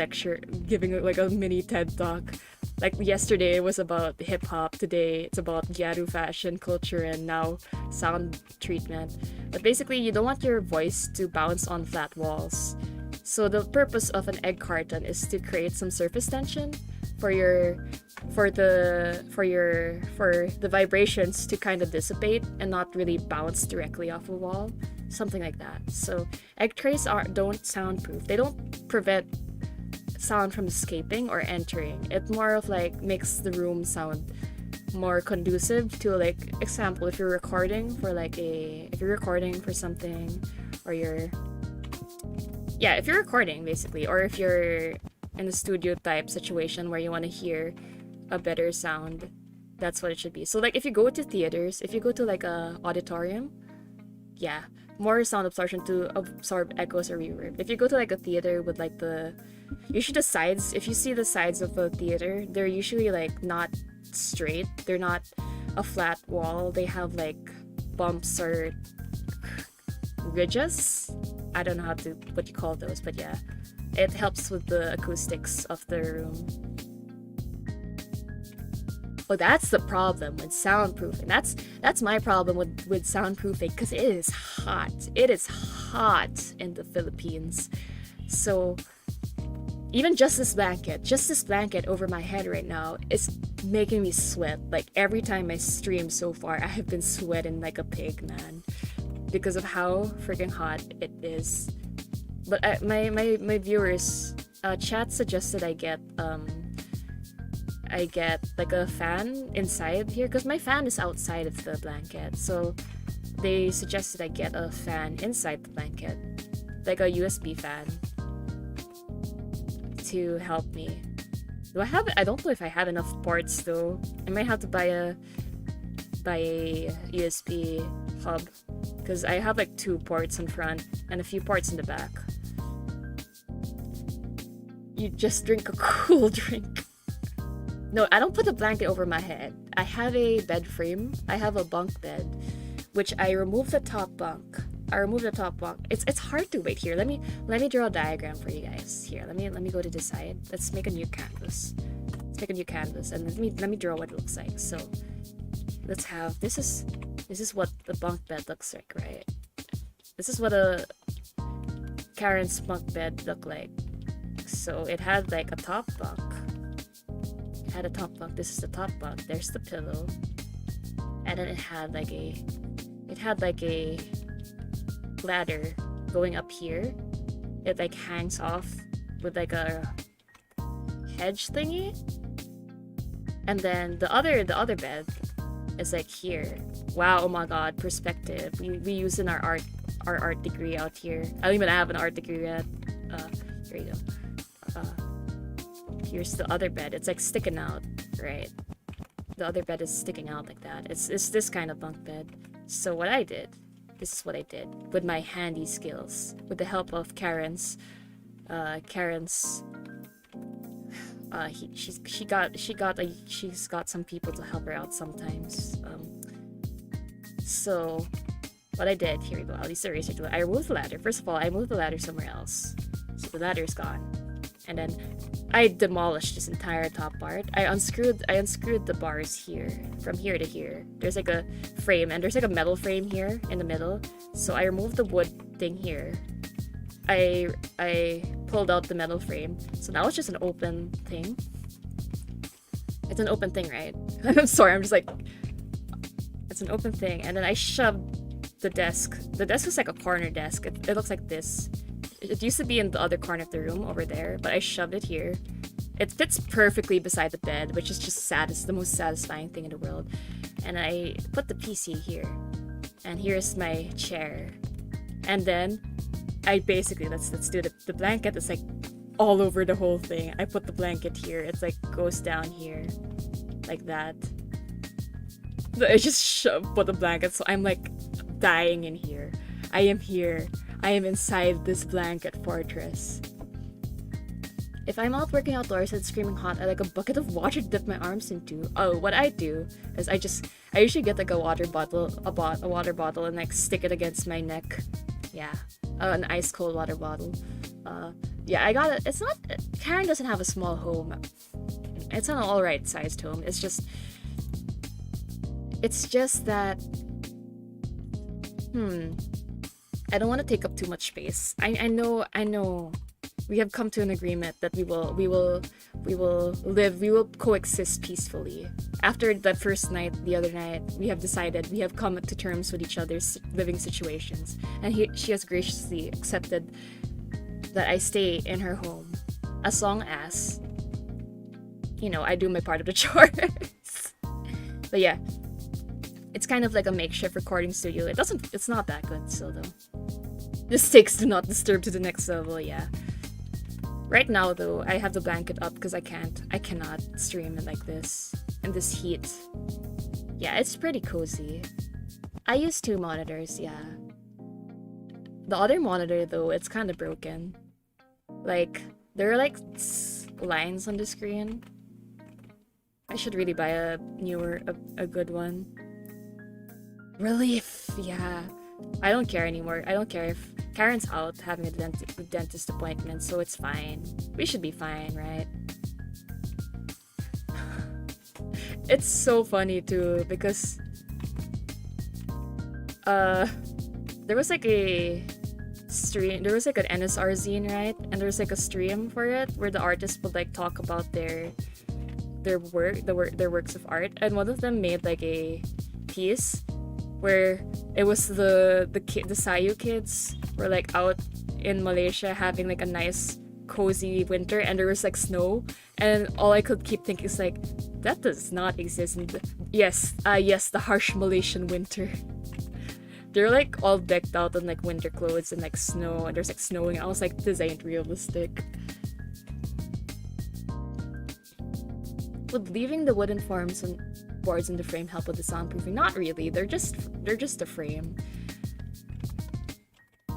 giving like a mini TED talk. Like yesterday it was about hip hop, today it's about gyaru fashion culture, and now sound treatment. But basically, you don't want your voice to bounce on flat walls. So the purpose of an egg carton is to create some surface tension for the vibrations to kind of dissipate and not really bounce directly off a wall, something like that. So egg trays don't soundproof. They don't prevent sound from escaping or entering. It more of like makes the room sound more conducive to, like, example, if you're recording for something, or if you're recording basically, or if you're in a studio type situation where you want to hear a better sound, that's what it should be. So like if you go to theaters, if you go to like a auditorium, yeah, more sound absorption to absorb echoes or reverb. If you go to like a theater with like usually the sides, if you see the sides of a theater, they're usually like not straight. They're not a flat wall. They have like bumps or ridges. I don't know what you call those, but yeah, it helps with the acoustics of the room. Oh, that's the problem with soundproofing. That's my problem with soundproofing, because it is hot. It is hot in the Philippines. So even just this blanket over my head right now is making me sweat. Like every time I stream so far, I have been sweating like a pig, man, because of how freaking hot it is. But my viewers, chat suggested I get like a fan inside here, because my fan is outside of the blanket. So they suggested I get a fan inside the blanket, like a USB fan, to help me. I don't know if I have enough ports though. I might have to buy by a USB hub because I have like 2 ports in front and a few ports in the back. You just drink a cool drink. No, I don't put the blanket over my head. I have a bed frame. I have a bunk bed, which I remove the top bunk. It's hard to wait here. Let me draw a diagram for you guys. Here, let me go to the side. Let's make a new canvas. And let me draw what it looks like. So let's have this is what the bunk bed looks like, right? This is what a Karen's bunk bed looked like. So it had like a top bunk. This is the top bunk. There's the pillow, and then it had like a ladder going up here. It like hangs off with like a hedge thingy, and then the other bed is like here. Wow! Oh my God! Perspective. We use in our art degree out here. I don't even have an art degree yet. Here you go. Here's the other bed. It's like sticking out, right? The other bed is sticking out like that. It's this kind of bunk bed. So this is what I did with my handy skills, with the help of Karen's. She's got some people to help her out sometimes. So what I did, here we go. I'll use the eraser tool. I removed the ladder. First of all, I moved the ladder somewhere else, so the ladder's gone. And then I demolished this entire top part. I unscrewed the bars here, from here to here. There's like a frame, and there's like a metal frame here in the middle. So I removed the wood thing here. I pulled out the metal frame. So now it's just an open thing. It's an open thing, right? I'm sorry, I'm just like... It's an open thing. And then I shoved the desk. The desk is like a corner desk. It looks like this. It used to be in the other corner of the room over there, but I shoved it here. It fits perfectly beside the bed, which is just the most satisfying thing in the world. And I put the PC here. And here's my chair. And then I basically, let's do the blanket is like all over the whole thing. I put the blanket here. It's like goes down here like that. So I just put the blanket, so I'm like dying in here. I am here. I am inside this blanket fortress. If I'm out working outdoors and it's screaming hot, I like a bucket of water to dip my arms into. Oh, what I do is I usually get like a water bottle, and like stick it against my neck. Yeah, an ice cold water bottle. Yeah, I got it. It's not. Karen doesn't have a small home. It's an alright sized home. It's just that. I don't want to take up too much space. I know. We have come to an agreement that we will coexist peacefully. After the first night, the other night, we have come to terms with each other's living situations, and she has graciously accepted that I stay in her home as long as, I do my part of the chores. But yeah, it's kind of like a makeshift recording studio. It's not that good still though. The stakes do not disturb to the next level, yeah. Right now though, I have the blanket up because I cannot stream it like this in this heat. Yeah, it's pretty cozy. I use 2 monitors, yeah. The other monitor though, it's kind of broken. Like, there are like lines on the screen. I should really buy a good one. Relief, yeah. I don't care anymore. I don't care if Karen's out having a dentist appointment, so it's fine. We should be fine, right? It's so funny too because there was like a stream, there was like an NSR zine, right? And there was like a stream for it where the artists would like talk about their works of art, and one of them made like a piece where it was the Sayu kids were like out in Malaysia having like a nice cozy winter, and there was like snow, and all I could keep thinking is like, that does not exist in yes, the harsh Malaysian winter. They're like all decked out in like winter clothes and like snow, and there's like snowing. I was like, this ain't realistic. With leaving the wooden forms boards in the frame help with the soundproofing. Not really. They're just a frame.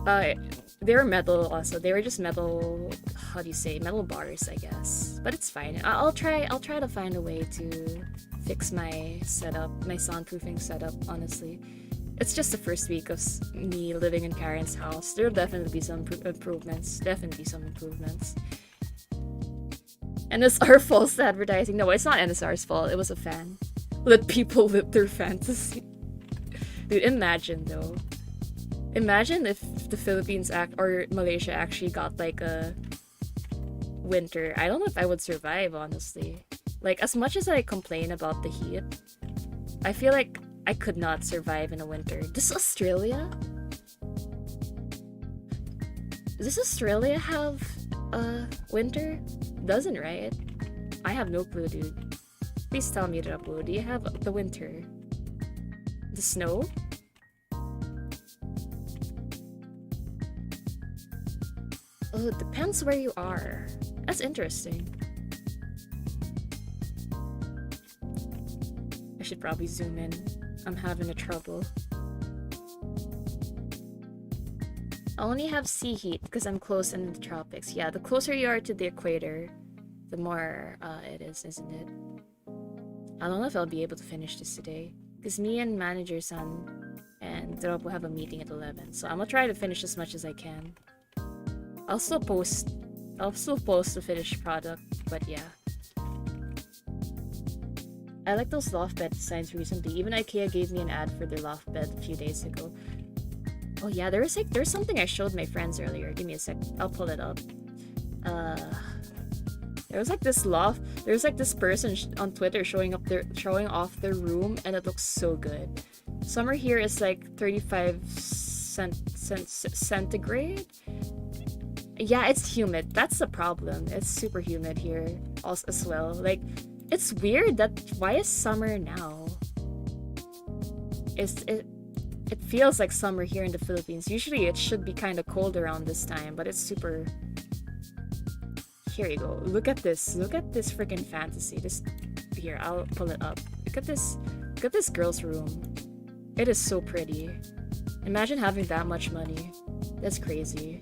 They were metal also. They were just metal. How do you say, metal bars, I guess. But it's fine. I'll try to find a way to fix my setup, my soundproofing setup. Honestly, it's just the first week of me living in Karen's house. There'll definitely be some improvements. NSR false advertising. No, it's not NSR's fault. It was a fan. Let people live their fantasy. Dude, imagine though. Imagine if the Philippines or Malaysia actually got like a winter. I don't know if I would survive, honestly. Like, as much as I complain about the heat, I feel like I could not survive in a winter. Does Australia have a winter? Doesn't, right? I have no clue, dude. Please tell me, Duroppu, do you have the winter? The snow? Oh, it depends where you are. That's interesting. I should probably zoom in. I'm having a trouble. I only have sea heat because I'm close in the tropics. Yeah, the closer you are to the equator, the more it is, isn't it? I don't know if I'll be able to finish this today because me and Manager-san and Duroppu have a meeting at 11. So I'm gonna try to finish as much as I can. I'll still post the finished product, but yeah. I like those loft bed designs recently. Even IKEA gave me an ad for their loft bed a few days ago. Oh yeah, there's something I showed my friends earlier. Give me a sec. I'll pull it up. There was like this loft. There's like this person on Twitter showing off their room, and it looks so good. Summer here is like 35 centigrade. Yeah, it's humid. That's the problem. It's super humid here also as well. Like, it's weird that why is summer now? It feels like summer here in the Philippines. Usually it should be kind of cold around this time, but it's super. Here you go. Look at this. Look at this freaking fantasy. This here, I'll pull it up. Look at this. Look at this girl's room. It is so pretty. Imagine having that much money. That's crazy.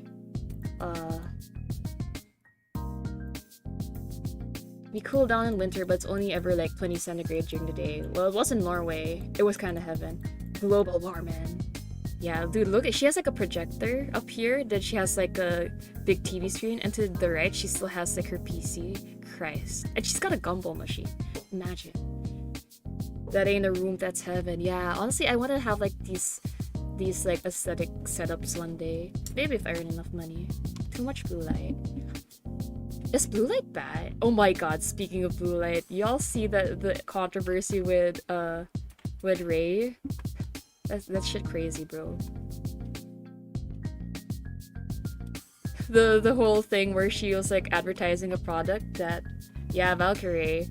We cool down in winter, but it's only ever like 20 centigrade during the day. Well, it was in Norway. It was kind of heaven. Global warming. Yeah, dude, look, she has like a projector up here. Then she has like a big TV screen, and to the right, she still has like her PC. Christ. And she's got a gumball machine. Imagine. That ain't a room, that's heaven. Yeah, honestly, I want to have like these like aesthetic setups one day. Maybe if I earn enough money. Too much blue light. Is blue light bad? Oh my god, speaking of blue light, y'all see the controversy with Ray? That shit crazy, bro. The whole thing where she was like advertising a product that, yeah, Valkyrie.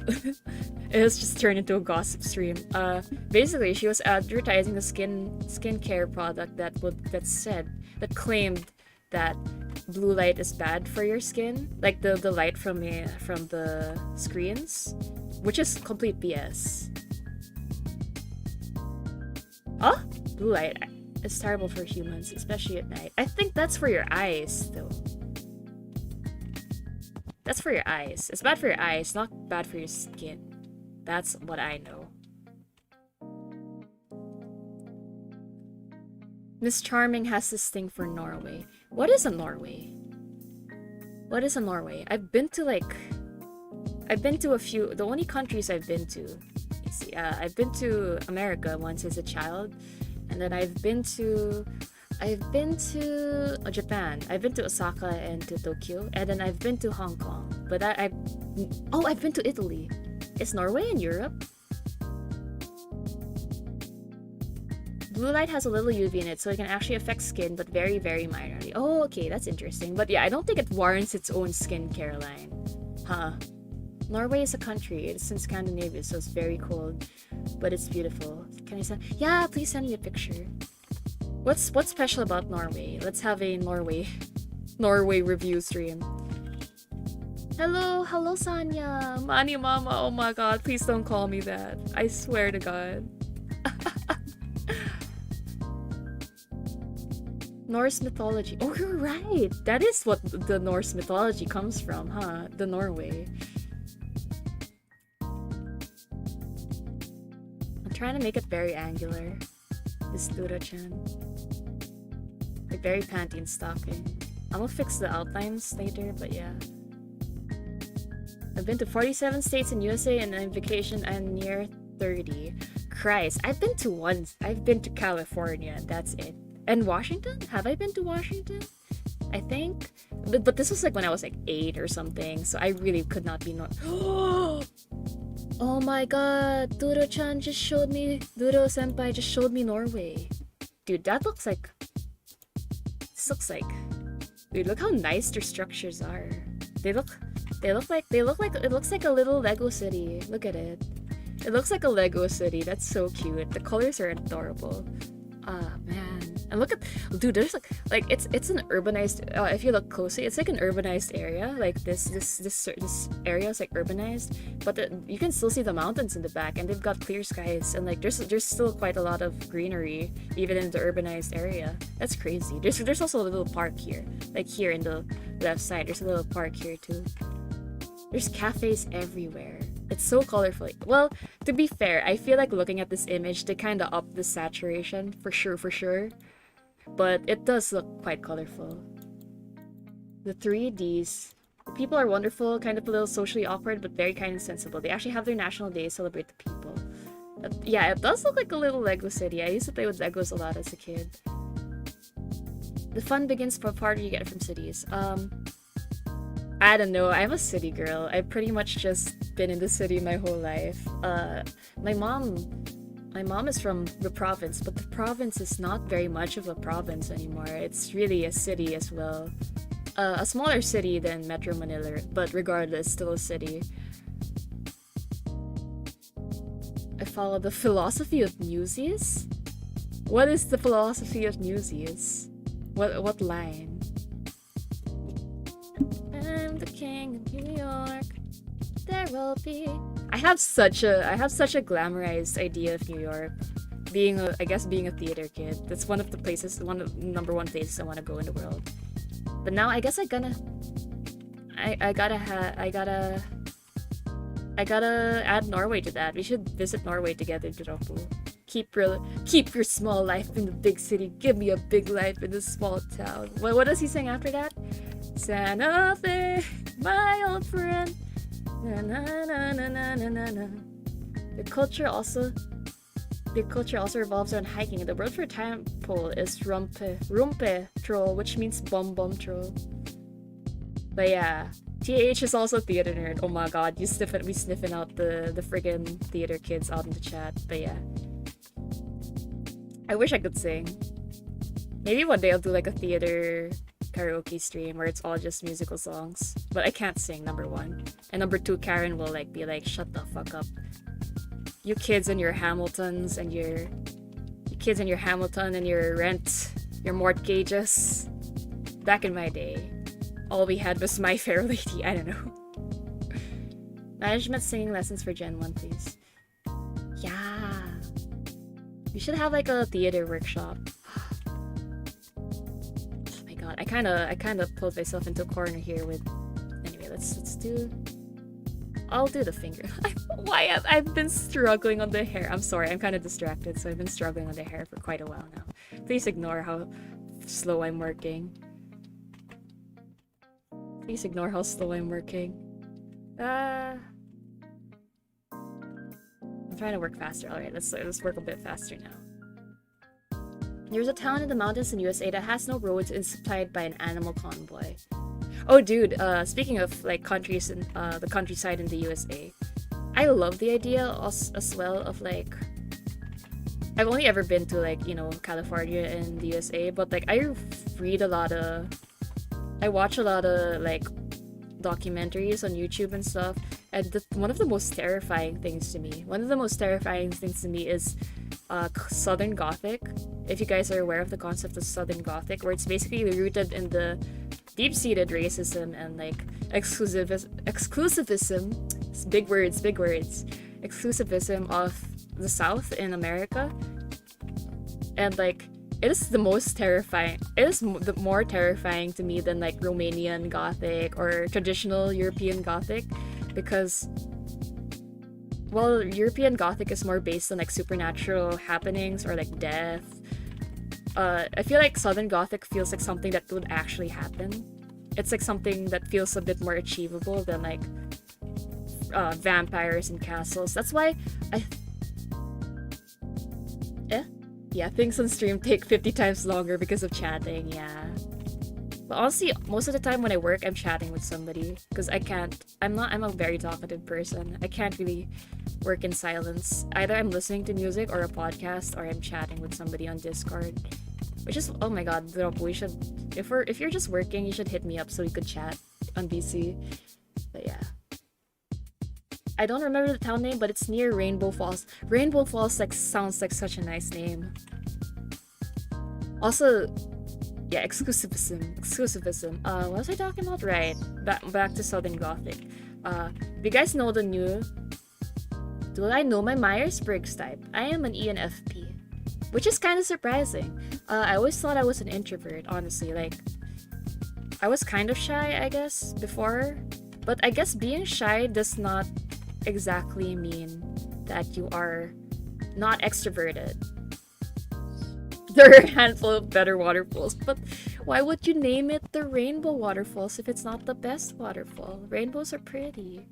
It has just turned into a gossip stream. Basically, she was advertising a skincare product that claimed that blue light is bad for your skin, like the light from the screens, which is complete BS. Huh? Blue light is terrible for humans, especially at night. I think that's for your eyes, though. That's for your eyes. It's bad for your eyes, not bad for your skin. That's what I know. Miss Charming has this thing for Norway. What is a Norway? What is a Norway? I've been to a few. The only countries I've been to. I've been to America once as a child, and then I've been to Japan. I've been to Osaka and to Tokyo, and then I've been to Hong Kong. But I've been to Italy. Is Norway in Europe? Blue light has a little UV in it, so it can actually affect skin, but very, very minorly. Oh, okay, that's interesting. But yeah, I don't think it warrants its own skincare line. Huh. Norway is a country. It's in Scandinavia, so it's very cold, but it's beautiful. Can I send? Yeah, please send me a picture. What's special about Norway? Let's have a Norway review stream. Hello, hello, Sanya. Mani Mama, oh my god, please don't call me that. I swear to god. Norse mythology. Oh, you're right. That is what the Norse mythology comes from, huh? The Norway. I'm trying to make it very angular. This Duro-chan. Like very panty and stocking. I'm gonna fix the outlines later, but yeah. I've been to 47 states in USA and on vacation I'm near 30. Christ, I've been to once. I've been to California and that's it. And Washington? Have I been to Washington? I think. But this was like when I was like 8 or something, so I really could not be not. Oh my god, Duro-chan just showed me, Duro-senpai just showed me Norway. Dude, that looks like... This looks like... Dude, look how nice their structures are. It looks like it looks like a little Lego city. Look at it. It looks like a Lego city. That's so cute. The colors are adorable. Ah, man. And look at, dude, there's like it's an urbanized, if you look closely, it's like an urbanized area. Like this area is like urbanized, but you can still see the mountains in the back, and they've got clear skies, and like there's still quite a lot of greenery even in the urbanized area. That's crazy. There's also a little park here, like here in the left side. There's a little park here too. There's cafes everywhere. It's so colorful. Well, to be fair, I feel like looking at this image, they kind of up the saturation for sure. But it does look quite colorful. The 3Ds. The people are wonderful, kind of a little socially awkward, but very kind and sensible. They actually have their national day to celebrate the people. Yeah, it does look like a little Lego city. I used to play with Legos a lot as a kid. The fun begins for a party you get from cities. I don't know, I'm a city girl. I've pretty much just been in the city my whole life. My mom is from the province, but the province is not very much of a province anymore. It's really a city as well. A smaller city than Metro Manila, but regardless, still a city. I follow the philosophy of Newsies? What is the philosophy of Newsies? What line? I'm the king of New York. There will be. I have such a glamorized idea of New York. Being a theater kid. That's one of the number one places I want to go in the world. But now I guess I gotta add Norway to that. We should visit Norway together, Duroppu. Keep your small life in the big city. Give me a big life in the small town. What does he sing after that? Santa Fe, my old friend. Na, na, na, na, na, na, na, na. Their culture also revolves around hiking, and the word for tadpole is rumpe troll, which means bum troll. But yeah, TH is also a theater nerd. Oh my god, we sniffing out the friggin' theater kids out in the chat. But yeah, I wish I could sing. Maybe one day I'll do like a theater karaoke stream where it's all just musical songs. But I can't sing, number one. And number two, Karen will be like, shut the fuck up. You kids and your Hamiltons and your Hamilton and your rent, your mortgages. Back in my day, all we had was My Fair Lady. I don't know. Management singing lessons for Gen 1, please. Yeah. We should have like a theater workshop. I kind of pulled myself into a corner here with. Anyway, let's do. I'll do the finger. Why have I've been struggling on the hair? I'm sorry, I'm kind of distracted, so I've been struggling on the hair for quite a while now. Please ignore how slow I'm working. Please ignore how slow I'm working. I'm trying to work faster. All right, let's work a bit faster now. There's a town in the mountains in USA that has no roads and is supplied by an animal convoy. Oh, dude, speaking of like countries in the countryside in the USA, I love the idea as well of like. I've only ever been to like, you know, California and the USA, but like I watch a lot of like documentaries on YouTube and stuff, and one of the most terrifying things to me is Southern Gothic. If you guys are aware of the concept of Southern Gothic, where it's basically rooted in the deep-seated racism and like exclusivism, big words, exclusivism of the South in America. And like, it is the most terrifying. It is more terrifying to me than like Romanian Gothic or traditional European Gothic, because, well, European Gothic is more based on like supernatural happenings or like death. I feel like Southern Gothic feels like something that would actually happen. It's like something that feels a bit more achievable than like vampires and castles. That's why yeah, things on stream take 50 times longer because of chatting, yeah. But honestly, most of the time when I work, I'm chatting with somebody, because I'm a very talkative person. I can't really work in silence. Either I'm listening to music or a podcast, or I'm chatting with somebody on Discord. Which is, oh my god, Duroppu, if you're just working, you should hit me up so we could chat on BC. But yeah. I don't remember the town name, but it's near Rainbow Falls. Rainbow Falls like sounds like such a nice name. Also, yeah, exclusivism. What was I talking about? Right, back to Southern Gothic. Do you guys know the new? Do I know my Myers-Briggs type? I am an ENFP, which is kind of surprising. I always thought I was an introvert, honestly. Like, I was kind of shy, I guess, before. But I guess being shy does not exactly mean that you are not extroverted. There are a handful of better waterfalls, but why would you name it the Rainbow Waterfalls if it's not the best waterfall? Rainbows are pretty.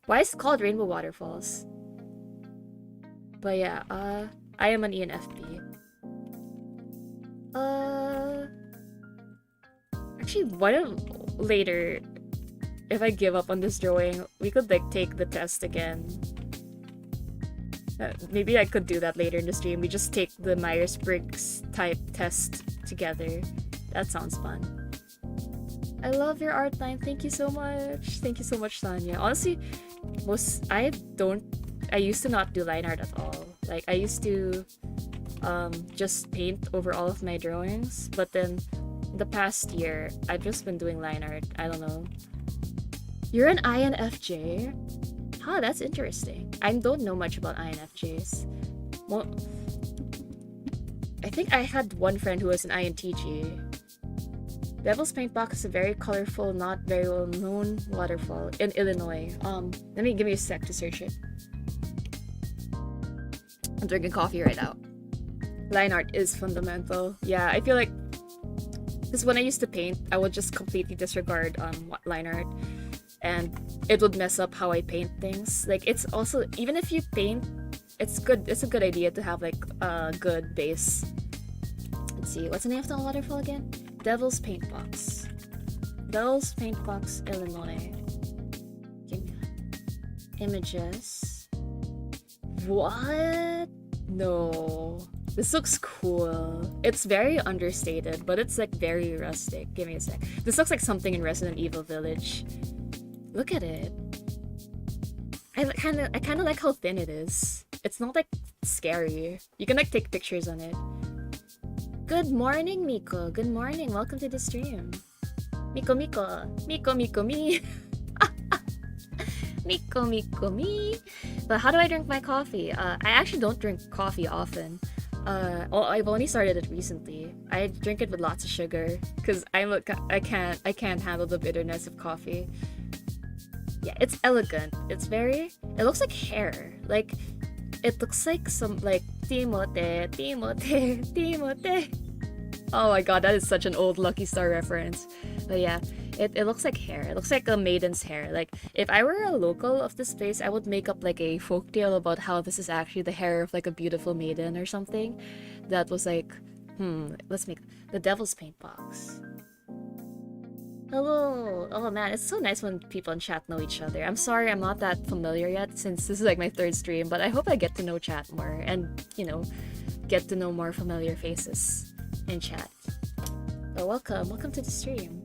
Why is it called Rainbow Waterfalls? But yeah, I am an ENFP. Actually, why don't later, if I give up on this drawing, we could like take the test again. Maybe I could do that later in the stream. We just take the Myers-Briggs type test together. That sounds fun. I love your art line. Thank you so much. Thank you so much, Tanya. Honestly, I used to not do line art at all. Like, I used to just paint over all of my drawings. But then the past year, I've just been doing line art. I don't know. You're an INFJ? Huh, that's interesting. I don't know much about INFJs. Well, I think I had one friend who was an INTJ. Devil's Paintbox is a very colorful, not very well-known waterfall in Illinois. Give me a sec to search it. I'm drinking coffee right now. Line art is fundamental. Yeah, I feel like, because when I used to paint, I would just completely disregard line art. And it would mess up how I paint things. Like, it's also, even if you paint, it's a good idea to have like a good base. Let's see, what's the name of the waterfall again? Devil's Paintbox. Devil's Paintbox, Illinois. Images. What? No. This looks cool. It's very understated, but it's like very rustic. Give me a sec. This looks like something in Resident Evil Village. Look at it. I kind of like how thin it is. It's not like scary. You can like take pictures on it. Good morning, Miko. Good morning. Welcome to the stream. Miko. Me. Miko me. But how do I drink my coffee? I actually don't drink coffee often. I've only started it recently. I drink it with lots of sugar because I can't handle the bitterness of coffee. Yeah, it's elegant. It looks like hair. Like, it looks like some, like, Timote. Oh my god, that is such an old Lucky Star reference. But yeah, it looks like hair. It looks like a maiden's hair. Like, if I were a local of this place, I would make up, like, a folktale about how this is actually the hair of, like, a beautiful maiden or something. That was like, let's make the Devil's Paintbox. Hello! Oh man, it's so nice when people in chat know each other. I'm sorry I'm not that familiar yet since this is like my third stream, but I hope I get to know chat more and, you know, get to know more familiar faces in chat. But welcome to the stream.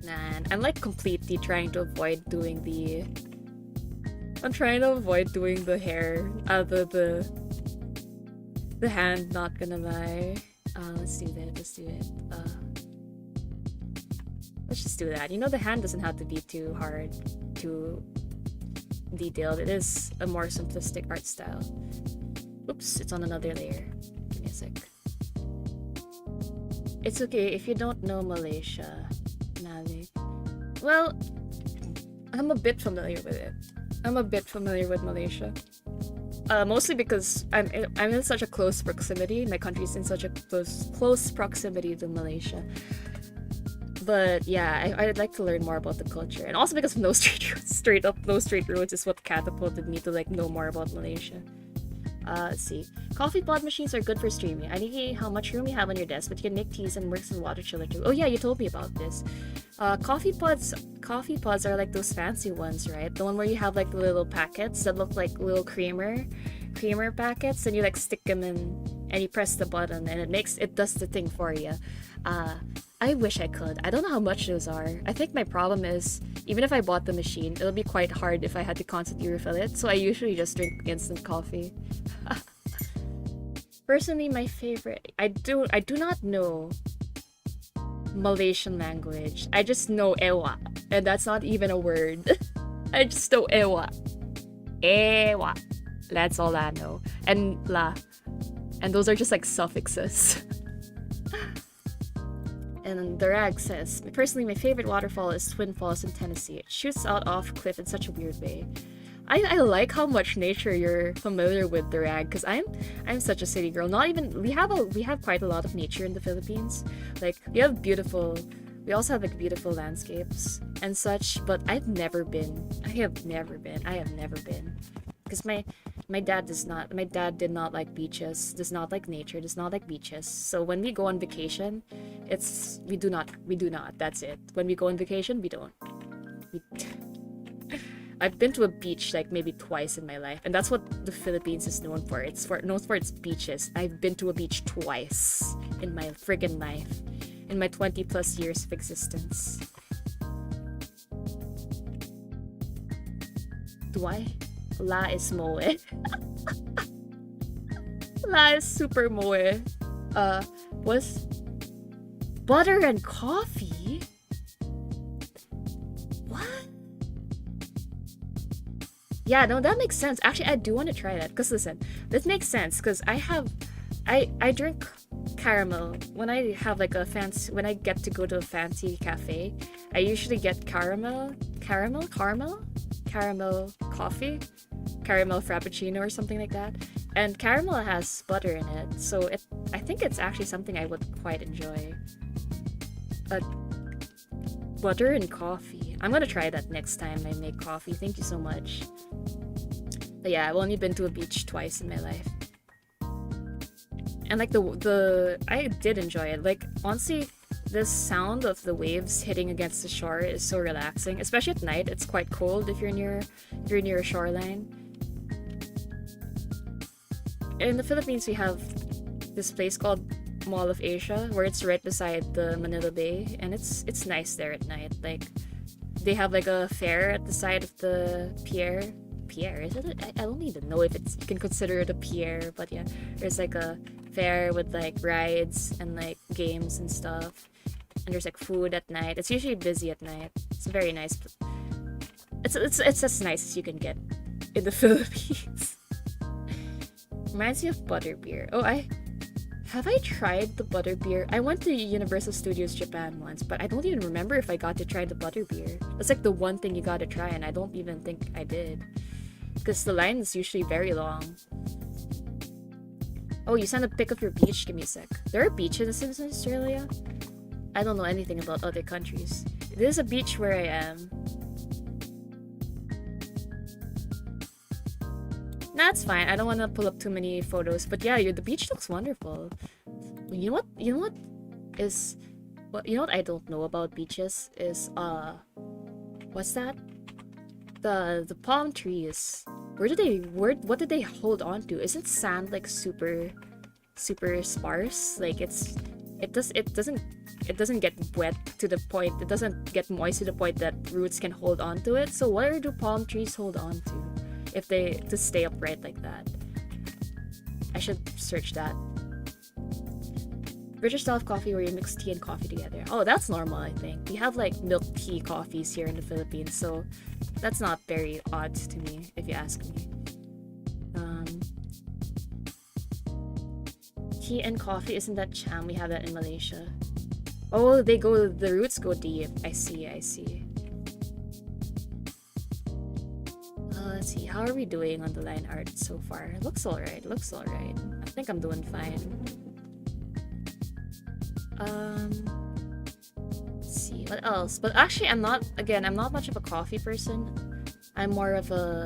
Man, I'm like completely trying to avoid doing the hair, the hand, not gonna lie. Let's do it. Let's just do that. You know, the hand doesn't have to be too hard, too detailed. It is a more simplistic art style. Oops, it's on another layer. Give me a sec. It's okay if you don't know Malaysia, Manik. Well, I'm a bit familiar with it. I'm a bit familiar with Malaysia. Mostly because I'm in such a close proximity. My country's in such a close proximity to Malaysia. But yeah, I'd like to learn more about the culture, and also because no straight roads, straight up no straight roads is what catapulted me to like know more about Malaysia. Let's see. Coffee pod machines are good for streaming. I need how much room you have on your desk, but you can make teas and works as a water chiller too. Oh yeah, you told me about this. Coffee pods are like those fancy ones, right? The one where you have like the little packets that look like little creamer packets, and you like stick them in, and you press the button, and it does the thing for you. I wish I could. I don't know how much those are. I think my problem is, even if I bought the machine, it'll be quite hard if I had to constantly refill it, so I usually just drink instant coffee. Personally, my favorite... I do not know Malaysian language. I just know ewa, and that's not even a word. I just know ewa. Ewa. That's all I know. And la. And those are just like suffixes. And the rag says, personally, my favorite waterfall is Twin Falls in Tennessee. It shoots out off cliff in such a weird way. I like how much nature you're familiar with, the rag, because I'm such a city girl. Not even we have quite a lot of nature in the Philippines. Like we also have like beautiful landscapes and such. But I have never been. Because my dad did not like beaches, does not like nature, does not like beaches. So when we go on vacation, we do not, that's it. When we go on vacation, we don't. I've been to a beach like maybe twice in my life, and that's what the Philippines is known for. It's known for its beaches. I've been to a beach twice in my friggin' life, in my 20 plus years of existence. Do I? La is moe. La is super moe. Was butter and coffee? What? Yeah, no, that makes sense. Actually, I do want to try that. Because listen, this makes sense. Because I drink caramel when I have like when I get to go to a fancy cafe. I usually get caramel coffee, caramel frappuccino or something like that, and caramel has butter in it, so I think it's actually something I would quite enjoy. Butter and coffee. I'm gonna try that next time I make coffee. Thank you so much. But yeah, I've only been to a beach twice in my life, and like I did enjoy it. Like honestly, the sound of the waves hitting against the shore is so relaxing, especially at night. It's quite cold if you're near a shoreline. In the Philippines, we have this place called Mall of Asia, where it's right beside the Manila Bay, and it's nice there at night. Like they have like a fair at the side of the pier. Pier, is it? I don't even know if you can consider it a pier, but yeah, there's like a fair with like rides and like games and stuff. And there's like food at night. It's usually busy at night. It's very nice. It's as nice as you can get in the Philippines. Reminds me of butterbeer. Oh, have I tried the butterbeer? I went to Universal Studios Japan once, but I don't even remember if I got to try the butterbeer. That's like the one thing you gotta try, and I don't even think I did. Because the line is usually very long. Oh, you sent a pic of your beach? Give me a sec. There are beaches in Australia? I don't know anything about other countries. There's a beach where I am. That's fine. I don't want to pull up too many photos, but yeah, the beach looks wonderful. You know what I don't know about beaches is what's that? The palm trees. What did they hold on to? Isn't sand like super sparse? Like it doesn't get wet to the point, it doesn't get moist to the point that roots can hold on to it. So what do palm trees hold on to if to stay upright like that? I should search that. British style of coffee where you mix tea and coffee together. Oh, that's normal, I think. We have like milk tea coffees here in the Philippines, so that's not very odd to me, if you ask me. Tea and coffee, isn't that cham? We have that in Malaysia. Oh, the roots go deep. I see. Let's see, how are we doing on the line art so far? Looks alright. I think I'm doing fine. Let's see, what else? But actually, I'm not much of a coffee person. I'm more of a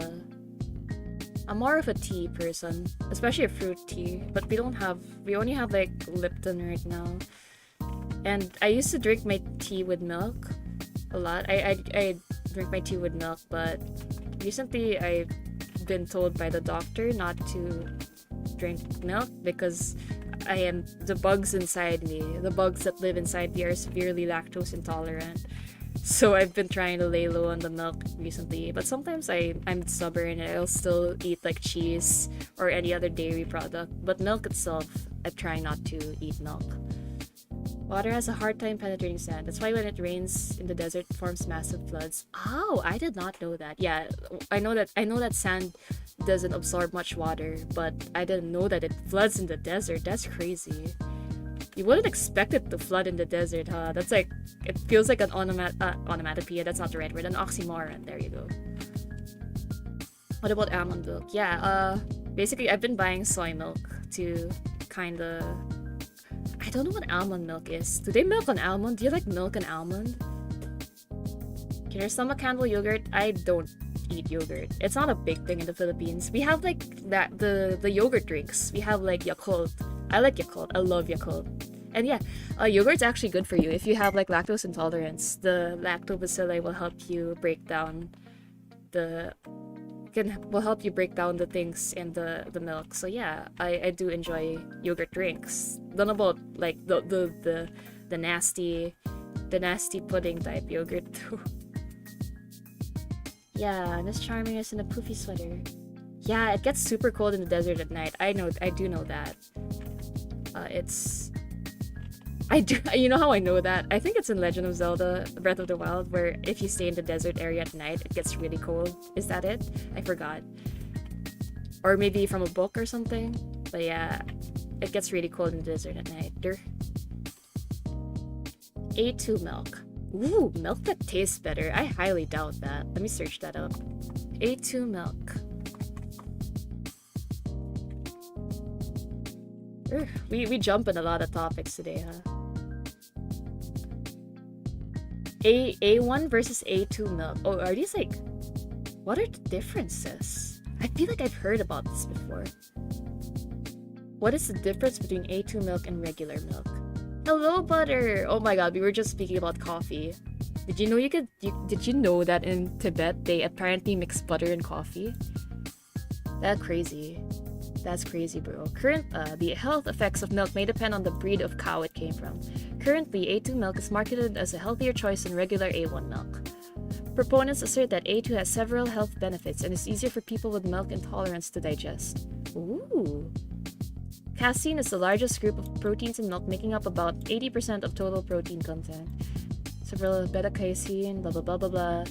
tea person, especially a fruit tea. But we only have like Lipton right now. And I used to drink my tea with milk a lot. I drink my tea with milk, but recently I've been told by the doctor not to drink milk because the bugs inside me, the bugs that live inside me, are severely lactose intolerant. So I've been trying to lay low on the milk recently, but sometimes I'm stubborn and I'll still eat like cheese or any other dairy product. But milk itself, I try not to eat milk. Water has a hard time penetrating sand. That's why when it rains in the desert, it forms massive floods. Oh, I did not know that. Yeah, I know that sand doesn't absorb much water, but I didn't know that it floods in the desert. That's crazy. You wouldn't expect it to flood in the desert, huh? That's like, it feels like an onomatopoeia. That's not the right word. An oxymoron. There you go. What about almond milk? Yeah, basically I've been buying soy milk to kinda... I don't know what almond milk is. Do they milk on almond? Do you like milk and almond? Can your stomach handle yogurt? I don't eat yogurt. It's not a big thing in the Philippines. We have like that the yogurt drinks. We have like Yakult. I like Yakult. I love Yakult. And yeah, yogurt's actually good for you if you have like lactose intolerance. The lactobacilli will help you break down the things in the milk. So yeah, I do enjoy yogurt drinks. Don't know about like the nasty pudding type yogurt too. Yeah, Miss Charming is in a poofy sweater. Yeah, it gets super cold in the desert at night. I do know that. You know how I know that? I think it's in Legend of Zelda Breath of the Wild, where if you stay in the desert area at night, it gets really cold. Is that it? I forgot. Or maybe from a book or something. But yeah, it gets really cold in the desert at night. A2 milk. Ooh, milk that tastes better. I highly doubt that. Let me search that up. A2 milk. We jump in a lot of topics today, huh? A1 versus A2 milk. Oh, are these like... What are the differences? I feel like I've heard about this before. What is the difference between A2 milk and regular milk? Hello, Butter! Oh my god, we were just speaking about coffee. Did you know did you know that in Tibet they apparently mix butter in coffee? That's crazy, bro. The health effects of milk may depend on the breed of cow it came from. Currently, A2 milk is marketed as a healthier choice than regular A1 milk. Proponents assert that A2 has several health benefits and is easier for people with milk intolerance to digest. Ooh. Casein is the largest group of proteins in milk, making up about 80% of total protein content. Several beta-casein, blah blah blah blah blah.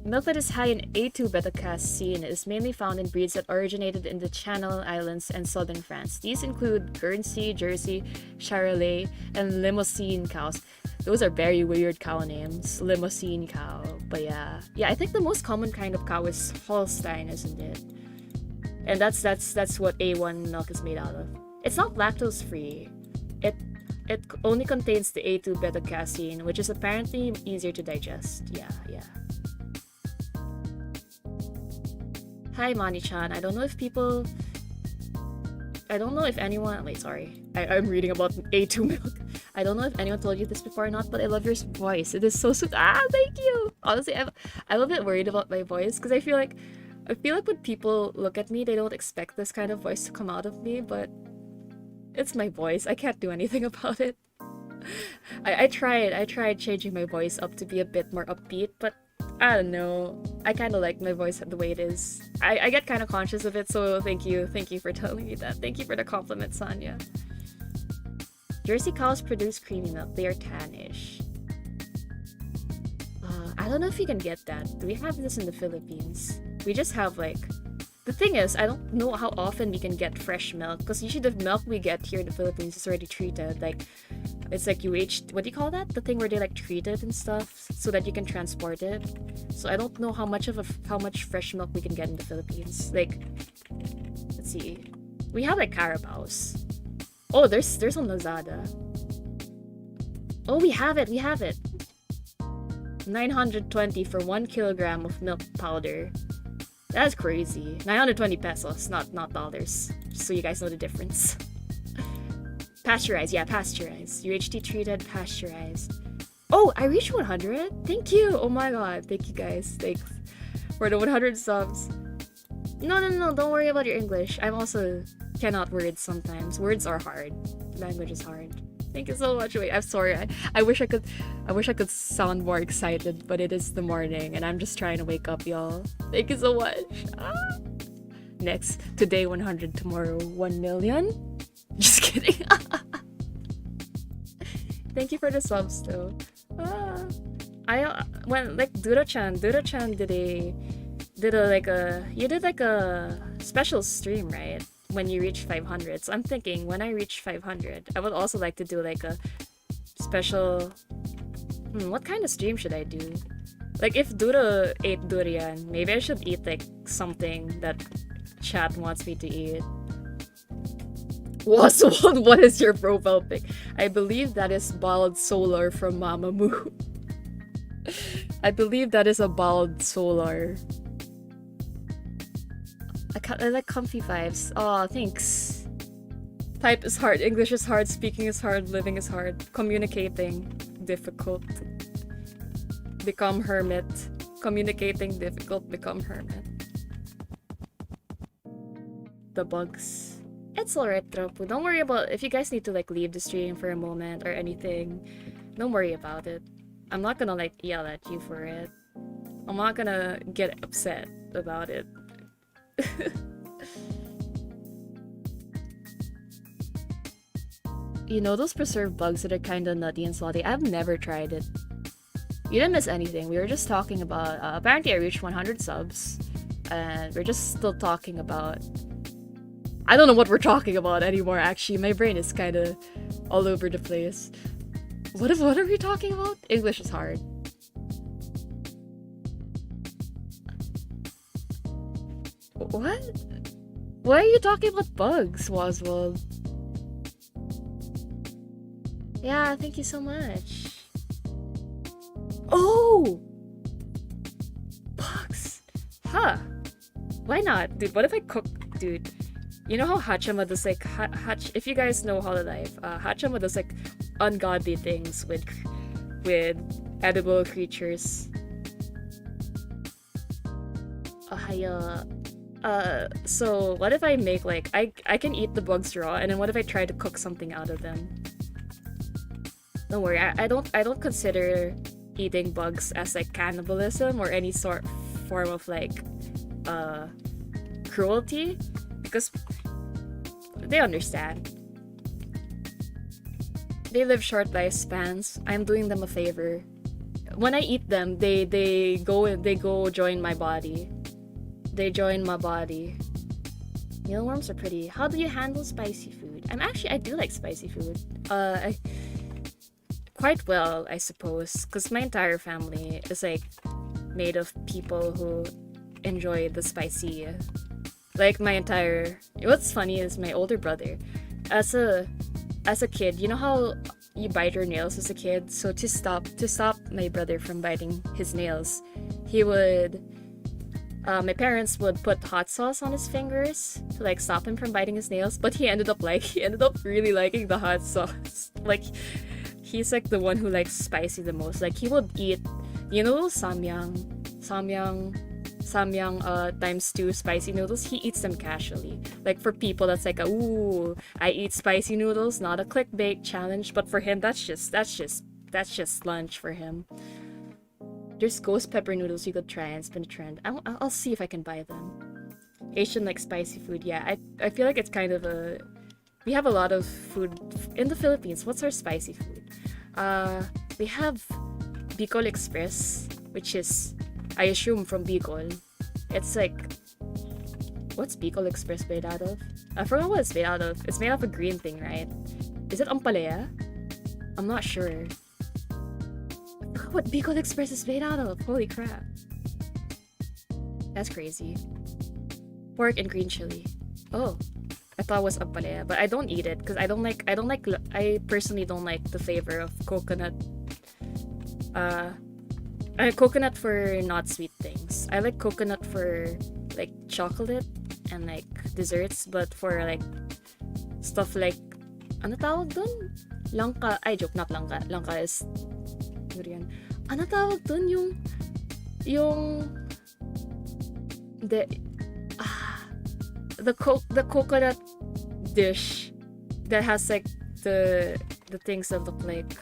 Milk that is high in A2 beta-casein is mainly found in breeds that originated in the Channel Islands and southern France. These include Guernsey, Jersey, Charolais, and Limousin cows. Those are very weird cow names. Limousin cow. But yeah, I think the most common kind of cow is Holstein, isn't it? And that's what A1 milk is made out of. It's not lactose free. It only contains the A2 beta-casein, which is apparently easier to digest. Yeah. Hi, Mani-chan. I don't know if anyone... Wait, sorry. I'm reading about A2 milk. I don't know if anyone told you this before or not, but I love your voice. It is so sweet. Thank you! Honestly, I'm a bit worried about my voice, because I feel like when people look at me, they don't expect this kind of voice to come out of me, but it's my voice. I can't do anything about it. I tried changing my voice up to be a bit more upbeat, but I don't know. I kind of like my voice the way it is. I get kind of conscious of it, so thank you for telling me that. Thank you for the compliment, Sonia. Jersey cows produce creamy milk. They are tannish. I don't know if you can get that. Do we have this in the Philippines? We just have like... The thing is, I don't know how often we can get fresh milk, because usually the milk we get here in the Philippines is already treated. Like, it's like what do you call that? The thing where they like treat it and stuff so that you can transport it. So I don't know how much fresh milk we can get in the Philippines. Like, let's see. We have like Carabaos. Oh, there's on Lazada. Oh, we have it. 920 for 1 kilogram of milk powder. That's crazy. 920 pesos, not dollars. Just so you guys know the difference. Pasteurized, yeah, pasteurized. UHT treated, pasteurized. Oh, I reached 100? Thank you! Oh my god, thank you guys. Thanks for the 100 subs. No, don't worry about your English. I'm also cannot words sometimes. Words are hard. Language is hard. Thank you so much. Wait, I'm sorry. I wish I could sound more excited, but it is the morning and I'm just trying to wake up, y'all. Thank you so much. Next, today 100, tomorrow 1 million. Just kidding. Thank you for the subs though. When like Duro-chan you did like a special stream, right? When you reach 500. So I'm thinking when I reach 500, I would also like to do like a special... what kind of stream should I do? Like if Duro ate durian, maybe I should eat like something that chat wants me to eat. What is your profile pic? I believe that is Bald Solar from Mamamoo. I believe that is a Bald Solar. I like comfy vibes. Aw, thanks. Type is hard, English is hard, speaking is hard, living is hard, communicating difficult. Become hermit. Communicating difficult, become hermit. The bugs. It's alright, Duroppu. Don't worry about if you guys need to like leave the stream for a moment or anything. Don't worry about it. I'm not gonna like yell at you for it. I'm not gonna get upset about it. You know those preserved bugs that are kinda nutty and salty? I've never tried it. You didn't miss anything. We were just talking about apparently I reached 100 subs and we're just still talking about... I don't know what we're talking about anymore actually. My brain is kinda all over the place. What are we talking about? English is hard. What? Why are you talking about bugs, Waswald? Yeah, thank you so much. Oh! Bugs! Huh. Why not? Dude, what if I cook... Dude, you know how Hachama does like... if you guys know Hololive, Hachama does like ungodly things with edible creatures. So what if I make like I can eat the bugs raw, and then what if I try to cook something out of them? Don't worry, I don't consider eating bugs as like cannibalism or any form of like cruelty, because they understand. They live short lifespans. I'm doing them a favor. When I eat them, they go join my body. They join my body. Mealworms are pretty. How do you handle spicy food? I do like spicy food. Quite well, I suppose, because my entire family is like made of people who enjoy the spicy. Like what's funny is my older brother, as a kid, you know how you bite your nails as a kid? So to stop my brother from biting his nails, he would my parents would put hot sauce on his fingers to like stop him from biting his nails, but he ended up really liking the hot sauce. Like he's like the one who likes spicy the most. Like he would eat, you know, samyang times 2 spicy noodles. He eats them casually. Like for people that's like ooh, I eat spicy noodles, not a clickbait challenge, but for him that's just lunch for him. There's ghost pepper noodles you could try, and it's been a trend. I'll see if I can buy them. Asian like spicy food, yeah. I feel like it's kind of a we have a lot of food in the Philippines. What's our spicy food? We have Bicol Express, which is, I assume, from Bicol. It's like, what's Bicol Express made out of? I forgot what it's made out of. It's made out of a green thing, right? Is it ampalaya? I'm not sure. I forgot what Bicol Express is made out of. Holy crap. That's crazy. Pork and green chili. Oh, I thought it was ampalaya, but I don't eat it because I personally don't like the flavor of coconut. Coconut for not sweet things. I like coconut for like chocolate and like desserts, but for like stuff like, ano tawag dun? Langka. Ay, joke, not langka. Langka is durian. Ano tawag dun? The coconut dish that has like the things that look like,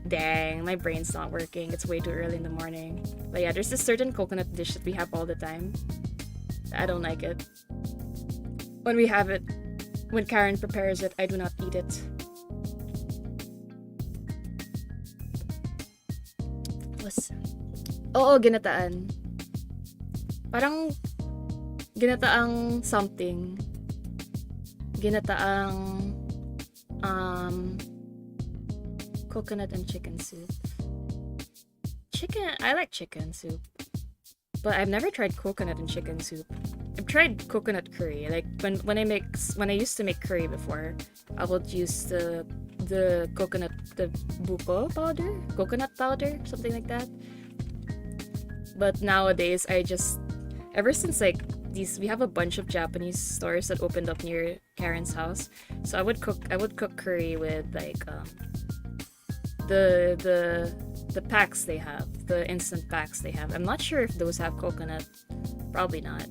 dang, my brain's not working. It's way too early in the morning. But yeah, there's this certain coconut dish that we have all the time. I don't like it. When we have it, when Karen prepares it, I do not eat it. Oo, ginataan. Parang ginataang something. Ginataang coconut and chicken soup. I like chicken soup. But I've never tried coconut and chicken soup. I've tried coconut curry. Like when I used to make curry before, I would use the coconut, the buko powder, coconut powder, something like that. But nowadays, ever since like we have a bunch of Japanese stores that opened up near Karen's house, so I would cook curry with like the packs they have, the instant packs they have. I'm not sure if those have coconut. Probably not.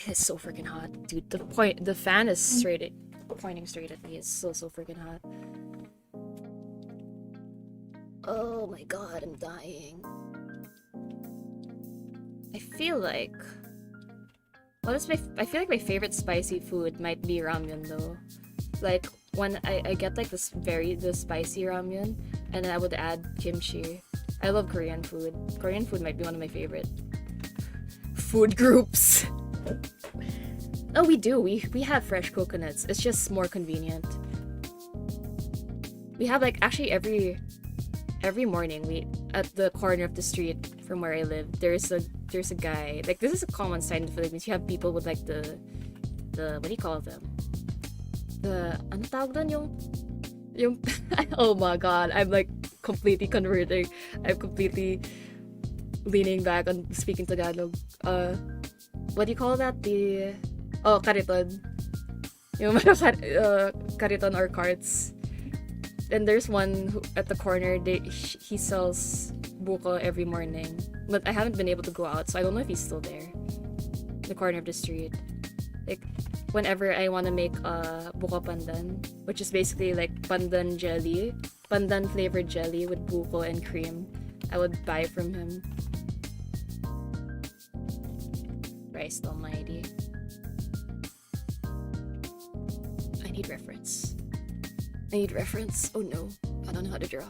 It's so freaking hot, dude. The fan is pointing straight at me. It's so freaking hot. Oh my god, I'm dying. I feel like my favorite spicy food might be ramyun though. Like when I get like the spicy ramyun, and then I would add kimchi. I love Korean food. Korean food might be one of my favorite food groups. Oh, we do. We have fresh coconuts. It's just more convenient. We have like actually every morning at the corner of the street from where I live, there's a guy. Like this is a common sight in the Philippines. You have people with like the what do you call them? Ano tawag dun yung oh my god, I'm like completely converting. I'm completely leaning back on speaking Tagalog. What do you call that? Kariton. Yung mga kariton or carts. And there's one at the corner. He sells buko every morning, but I haven't been able to go out, so I don't know if he's still there. The corner of the street. Like whenever I want to make buko pandan, which is basically like pandan jelly, pandan flavored jelly with buko and cream, I would buy from him. Christ almighty. I need reference. Oh no. I don't know how to draw.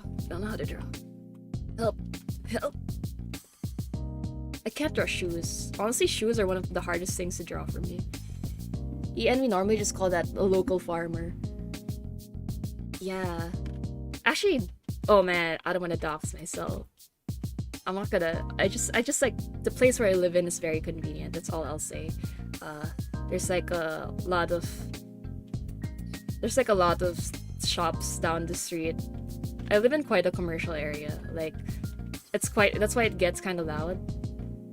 Help. I can't draw shoes. Honestly, shoes are one of the hardest things to draw for me. And we normally just call that a local farmer. Yeah. Actually, oh man, I don't want to dox myself. I'm not gonna. I just like the place where I live in is very convenient. That's all I'll say. There's like a lot of shops down the street. I live in quite a commercial area. Like that's why it gets kind of loud.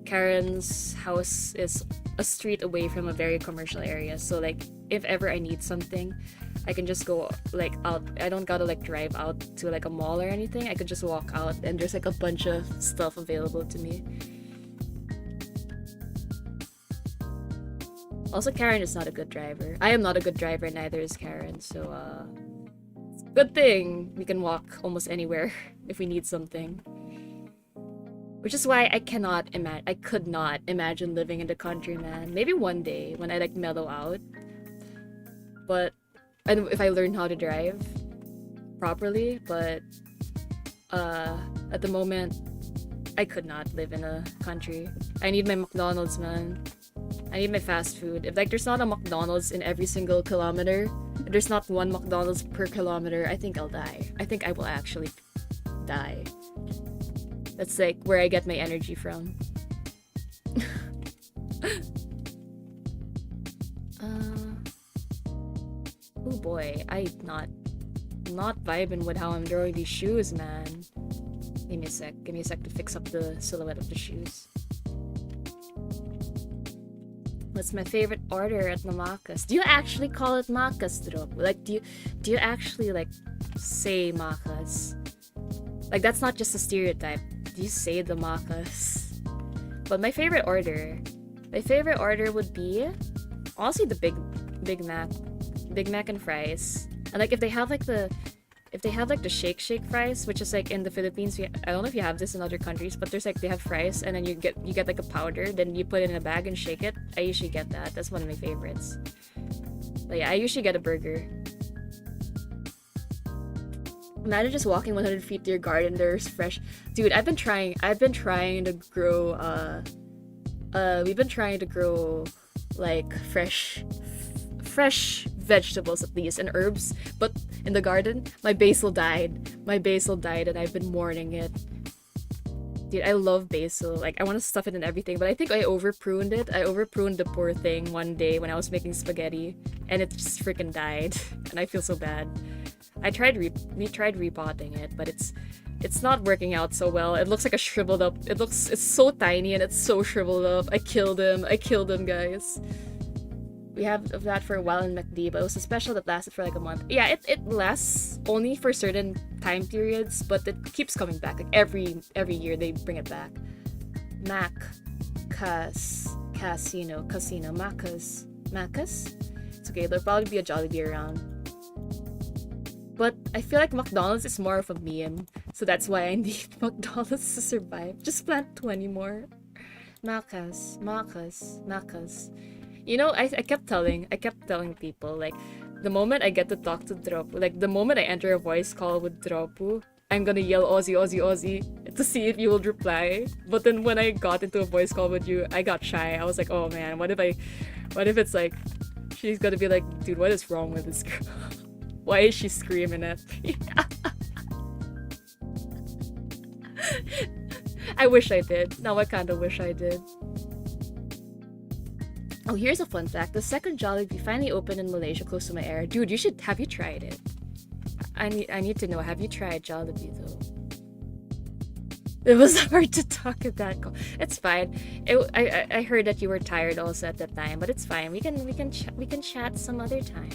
Karen's house is a street away from a very commercial area, so like if ever I need something, I can just go like out. I don't gotta like drive out to like a mall or anything. I could just walk out and there's like a bunch of stuff available to me. Also, Karen is not a good driver. I am not a good driver, neither is Karen, so good thing we can walk almost anywhere if we need something. Which is why I could not imagine living in the country, man. Maybe one day when I like mellow out. But and if I learn how to drive properly, but at the moment I could not live in a country. I need my McDonald's, man. I need my fast food. If like there's not a McDonald's in every single kilometer, if there's not one McDonald's per kilometer, I think I'll die. I think I will actually die. That's like where I get my energy from. Oh boy, I'm not vibing with how I'm drawing these shoes, man. Give me a sec to fix up the silhouette of the shoes. What's my favorite order at the Makas? Do you actually call it Makas, Duroppu? Like, do you actually like say Makas? Like, that's not just a stereotype. Do you say the Makas? But my favorite order would be honestly the Big Mac and fries. And like if they have like the shake fries, which is like in the Philippines, I don't know if you have this in other countries, but there's like they have fries and then you get like a powder, then you put it in a bag and shake it. I usually get that. That's one of my favorites. But yeah, I usually get a burger. Imagine just walking 100 feet to your garden. There's fresh, dude. I've been trying to grow. We've been trying to grow like fresh vegetables at least and herbs, but in the garden my basil died and I've been mourning it. Dude, I love basil. Like I want to stuff it in everything, but I think I over pruned the poor thing one day when I was making spaghetti and it just freaking died and I feel so bad. We tried repotting it, but it's not working out so well. It looks like a shriveled up, it's so tiny and it's so shriveled up. I killed him, guys. We have that for a while in MacD, but it was a special that lasted for like a month. Yeah, it lasts only for certain time periods, but it keeps coming back. Like every year they bring it back. Casino, Macas. It's okay, there'll probably be a Jollibee around. But I feel like McDonald's is more of a meme, so that's why I need McDonald's to survive. Just plant 20 more. Macas. You know, I kept telling people, like, the moment I get to talk to Duroppu, like, the moment I enter a voice call with Duroppu, I'm gonna yell Aussie to see if you will reply. But then when I got into a voice call with you, I got shy. I was like, oh man, what if it's like, she's gonna be like, dude, what is wrong with this girl? Why is she screaming at me? I wish I did. Now I kinda wish I did. Oh, here's a fun fact. The second Jollibee finally opened in Malaysia close to my area. Dude, have you tried it? I need to know, have you tried Jollibee though? It was hard to talk at that call. It's fine. I heard that you were tired also at that time, but it's fine. We can chat some other time.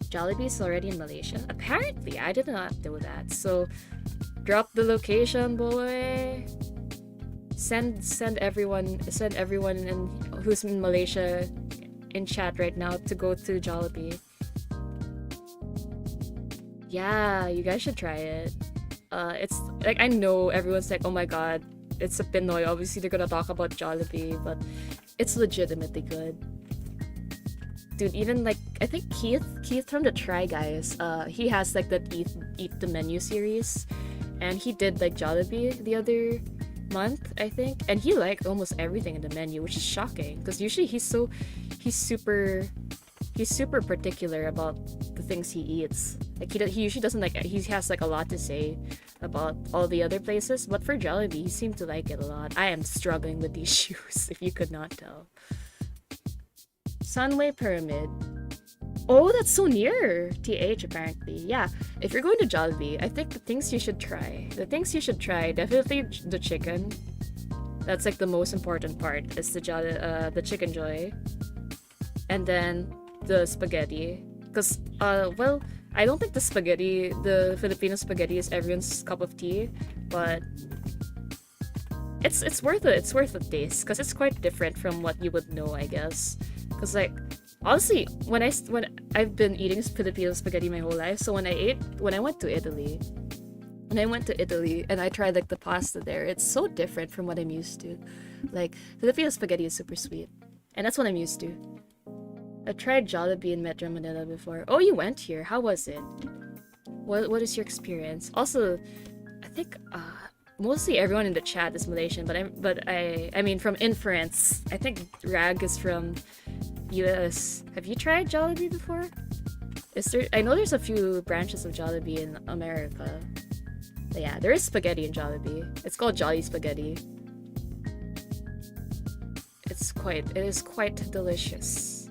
Jollibee is already in Malaysia? Apparently, I did not know that. So, drop the location, boy. Send everyone who's in Malaysia in chat right now to go to Jollibee. Yeah, you guys should try it. It's like, I know everyone's like, oh my god, it's a Pinoy. Obviously, they're gonna talk about Jollibee, but it's legitimately good. Dude, even like, I think Keith from the Try Guys, he has like that Eat the Menu series, and he did like Jollibee the other month, I think, and he liked almost everything in the menu, which is shocking because usually he's super particular about the things he eats. Like he usually doesn't like, he has like a lot to say about all the other places, but for Jollibee he seemed to like it a lot. I am struggling with these shoes, if you could not tell. Sunway Pyramid. Oh, that's so near TH apparently. Yeah, if you're going to Jollibee, I think the things you should try, definitely the chicken. That's like the most important part, is the chicken joy. And then the spaghetti. Because, well, I don't think the Filipino spaghetti is everyone's cup of tea, but it's worth it. It's worth the taste, because it's quite different from what you would know, I guess. Because like, honestly, when I've been eating Filipino spaghetti my whole life, so when I went to Italy, when I went to Italy and I tried like the pasta there, it's so different from what I'm used to. Like Filipino spaghetti is super sweet, and that's what I'm used to. I tried Jollibee in Metro Manila before. Oh, you went here. How was it? What is your experience? Also, I think mostly everyone in the chat is Malaysian, but I mean from inference, I think Rag is from US. Have you tried Jollibee before? I know there's a few branches of Jollibee in America. But yeah, there is spaghetti in Jollibee. It's called Jolly Spaghetti. It is quite delicious.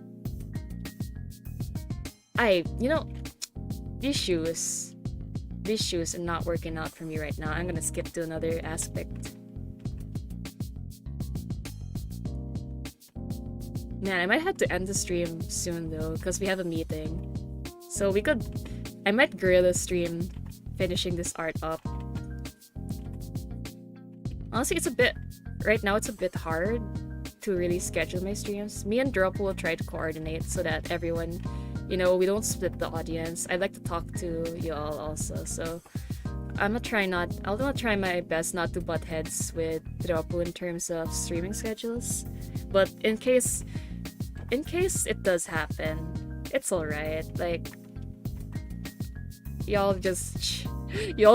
These shoes are not working out for me right now. I'm gonna skip to another aspect. Man, I might have to end the stream soon though, because we have a meeting. So I might guerrilla stream finishing this art up. Honestly, right now it's a bit hard to really schedule my streams. Me and Duroppu will try to coordinate so that everyone, we don't split the audience. I'd like to talk to you all also, so I'll try my best not to butt heads with Duroppu in terms of streaming schedules. But in case it does happen, it's alright. Like, y'all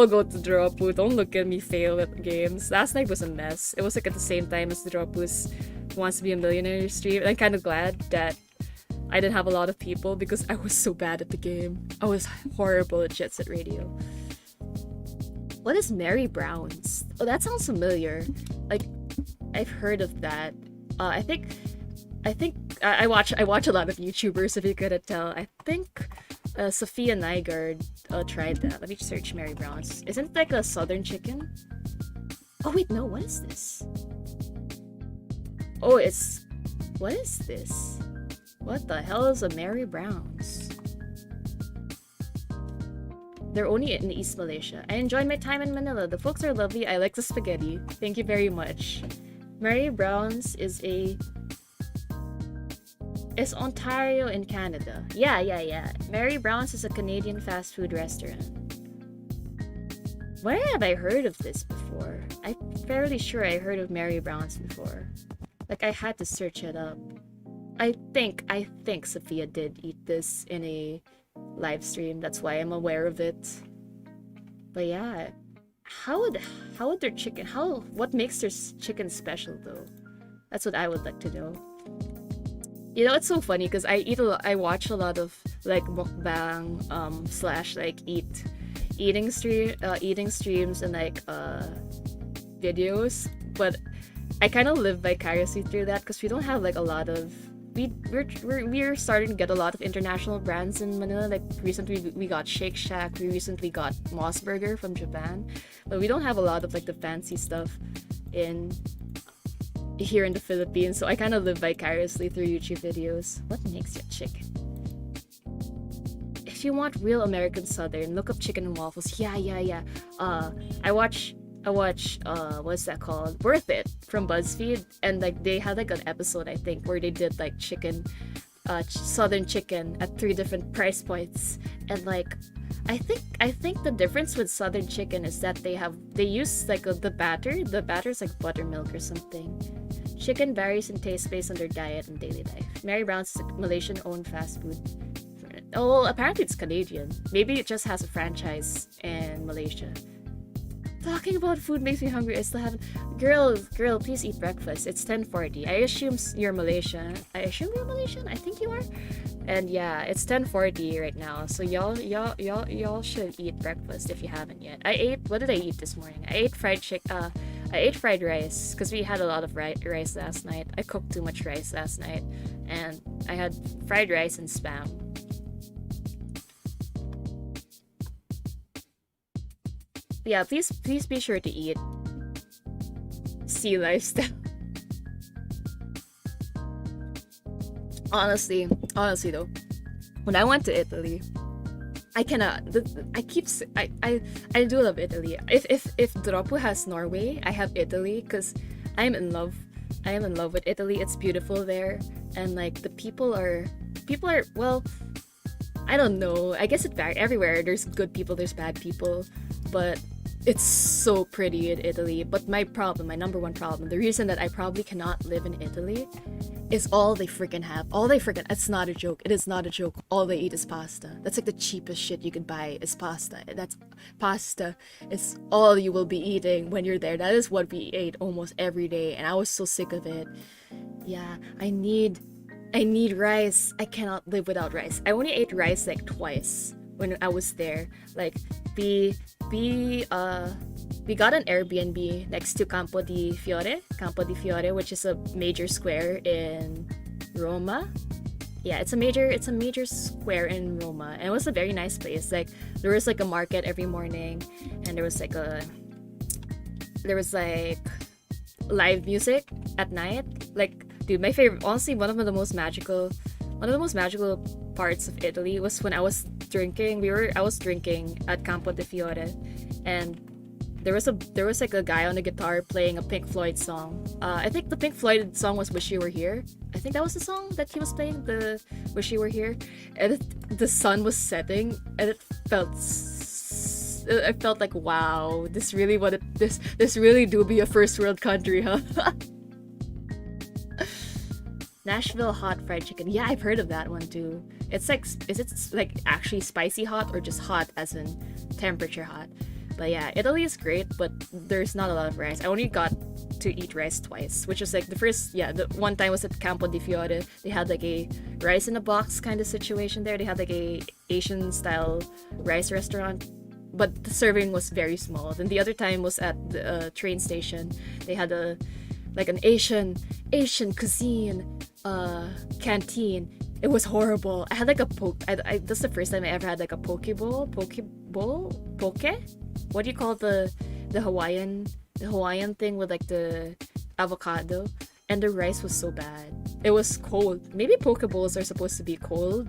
go to Duroppu. Don't look at me fail at games. Last night was a mess. It was like at the same time as the Duroppu's Wants to Be a Millionaire stream. I'm kind of glad that I didn't have a lot of people because I was so bad at the game. I was horrible at Jet Set Radio. What is Mary Brown's? Oh, that sounds familiar. Like, I've heard of that. I think I watch a lot of YouTubers, if you couldn't tell. I think Sophia Nygaard tried that. Let me search Mary Brown's. Isn't it like a southern chicken? Oh wait, no, what is this? Oh, what is this? What the hell is a Mary Brown's? They're only in East Malaysia. I enjoyed my time in Manila. The folks are lovely. I like the spaghetti. Thank you very much. Mary Brown's is Ontario in Canada. Yeah. Mary Brown's is a Canadian fast food restaurant. Where have I heard of this before? I'm fairly sure I heard of Mary Brown's before. Like, I had to search it up. I think Sophia did eat this in a live stream. That's why I'm aware of it. But yeah, what makes their chicken special though? That's what I would like to know. It's so funny because I watch a lot of like mukbang slash like eating streams and like videos, but I kind of live vicariously through that because we don't have like a lot of we're starting to get a lot of international brands in Manila. Like recently we got Shake Shack, we recently got Moss Burger from Japan, but we don't have a lot of like the fancy stuff here in the Philippines, so I kind of live vicariously through YouTube videos. What makes your chicken? If you want real American Southern, look up chicken and waffles. Yeah. I watch what's that called? Worth It from BuzzFeed, and like they had like an episode I think where they did like chicken, Southern chicken at 3 different price points, and like I think the difference with Southern chicken is that they use like the batter's like buttermilk or something. Chicken varies in taste based on their diet and daily life. Mary Brown's is a Malaysian-owned fast food. Oh, well, apparently it's Canadian. Maybe it just has a franchise in Malaysia. Talking about food makes me hungry. I still haven't. Girl, please eat breakfast. It's 10:40. I assume you're Malaysian. I think you are. And yeah, it's 10:40 right now. So y'all should eat breakfast if you haven't yet. What did I eat this morning? I ate fried rice because we had a lot of rice last night. I cooked too much rice last night, and I had fried rice and spam. Yeah, please be sure to eat. Sea lifestyle. Honestly though, when I went to Italy, I do love Italy. If Duroppu has Norway, I have Italy because I am in love with Italy. It's beautiful there, and like the people are well, I don't know. I guess it varies everywhere. There's good people, there's bad people, but It's so pretty in Italy, but my number one problem, the reason that I probably cannot live in Italy is all they freaking have. It's not a joke. It is not a joke. All they eat is pasta. That's like the cheapest shit you could buy is pasta. That's pasta. It's all you will be eating when you're there. That is what we ate almost every day, and I was so sick of it. Yeah, I need rice. I cannot live without rice. I only ate rice like twice when I was there. Like we got an Airbnb next to Campo di Fiore, which is a major square in Roma. Yeah, it's a major square in Roma, and it was a very nice place. Like there was like a market every morning, and there was like live music at night. Like, dude, my favorite, honestly, one of the most magical parts of Italy was when I was drinking. I was drinking at Campo di Fiore, and there was like a guy on the guitar playing a Pink Floyd song. I think the Pink Floyd song was "Wish You Were Here." I think that was the song that he was playing, the "Wish You Were Here," and the sun was setting, and I felt like, wow, this really do be a first world country, huh? Nashville hot fried chicken. Yeah, I've heard of that one too. It's like, is it like actually spicy hot or just hot as in temperature hot? But yeah, Italy is great, but there's not a lot of rice. I only got to eat rice twice, which was like the one time was at Campo di Fiore. They had like a rice in a box kind of situation there. They had like a Asian style rice restaurant, but the serving was very small. Then the other time was at the train station. They had an Asian cuisine canteen. It was horrible. I had like that's the first time I ever had like a poke bowl. What do you call the Hawaiian thing with like the avocado? And the rice was so bad. It was cold. Maybe poke bowls are supposed to be cold,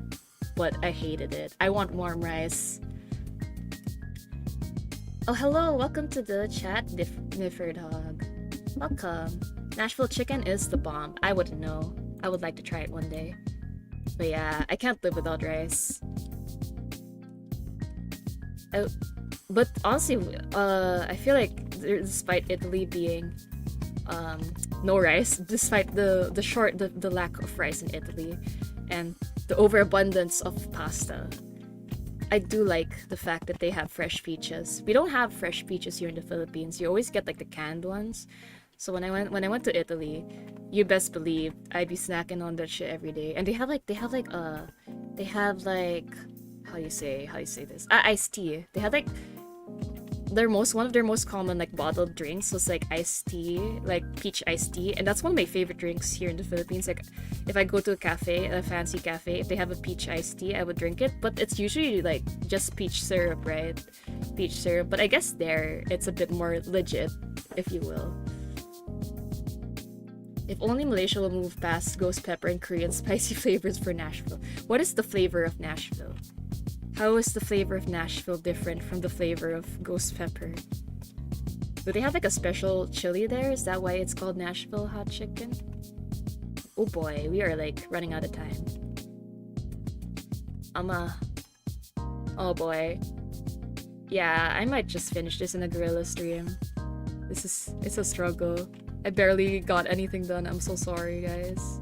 but I hated it. I want warm rice. Oh, hello, welcome to the chat, Niffer Dog. Welcome. Nashville chicken is the bomb. I wouldn't know. I would like to try it one day. But yeah, I can't live without rice. But honestly, I feel like despite Italy being no rice, despite the lack of rice in Italy and the overabundance of pasta, I do like the fact that they have fresh peaches. We don't have fresh peaches here in the Philippines. You always get like the canned ones. So when I went to Italy, you best believe I'd be snacking on that shit every day. And they have like how you say this? Iced tea. They had like one of their most common like bottled drinks was like iced tea, like peach iced tea, and that's one of my favorite drinks here in the Philippines. Like if I go to a fancy cafe, if they have a peach iced tea, I would drink it, but it's usually like just peach syrup, right? Peach syrup, but I guess there it's a bit more legit, if you will. If only Malaysia will move past ghost pepper and Korean spicy flavors for Nashville. What is the flavor of Nashville? How is the flavor of Nashville different from the flavor of ghost pepper? Do they have like a special chili there? Is that why it's called Nashville hot chicken? Oh boy, we are like running out of time. Oh boy. Yeah, I might just finish this in a guerrilla stream. It's a struggle. I barely got anything done. I'm so sorry, guys.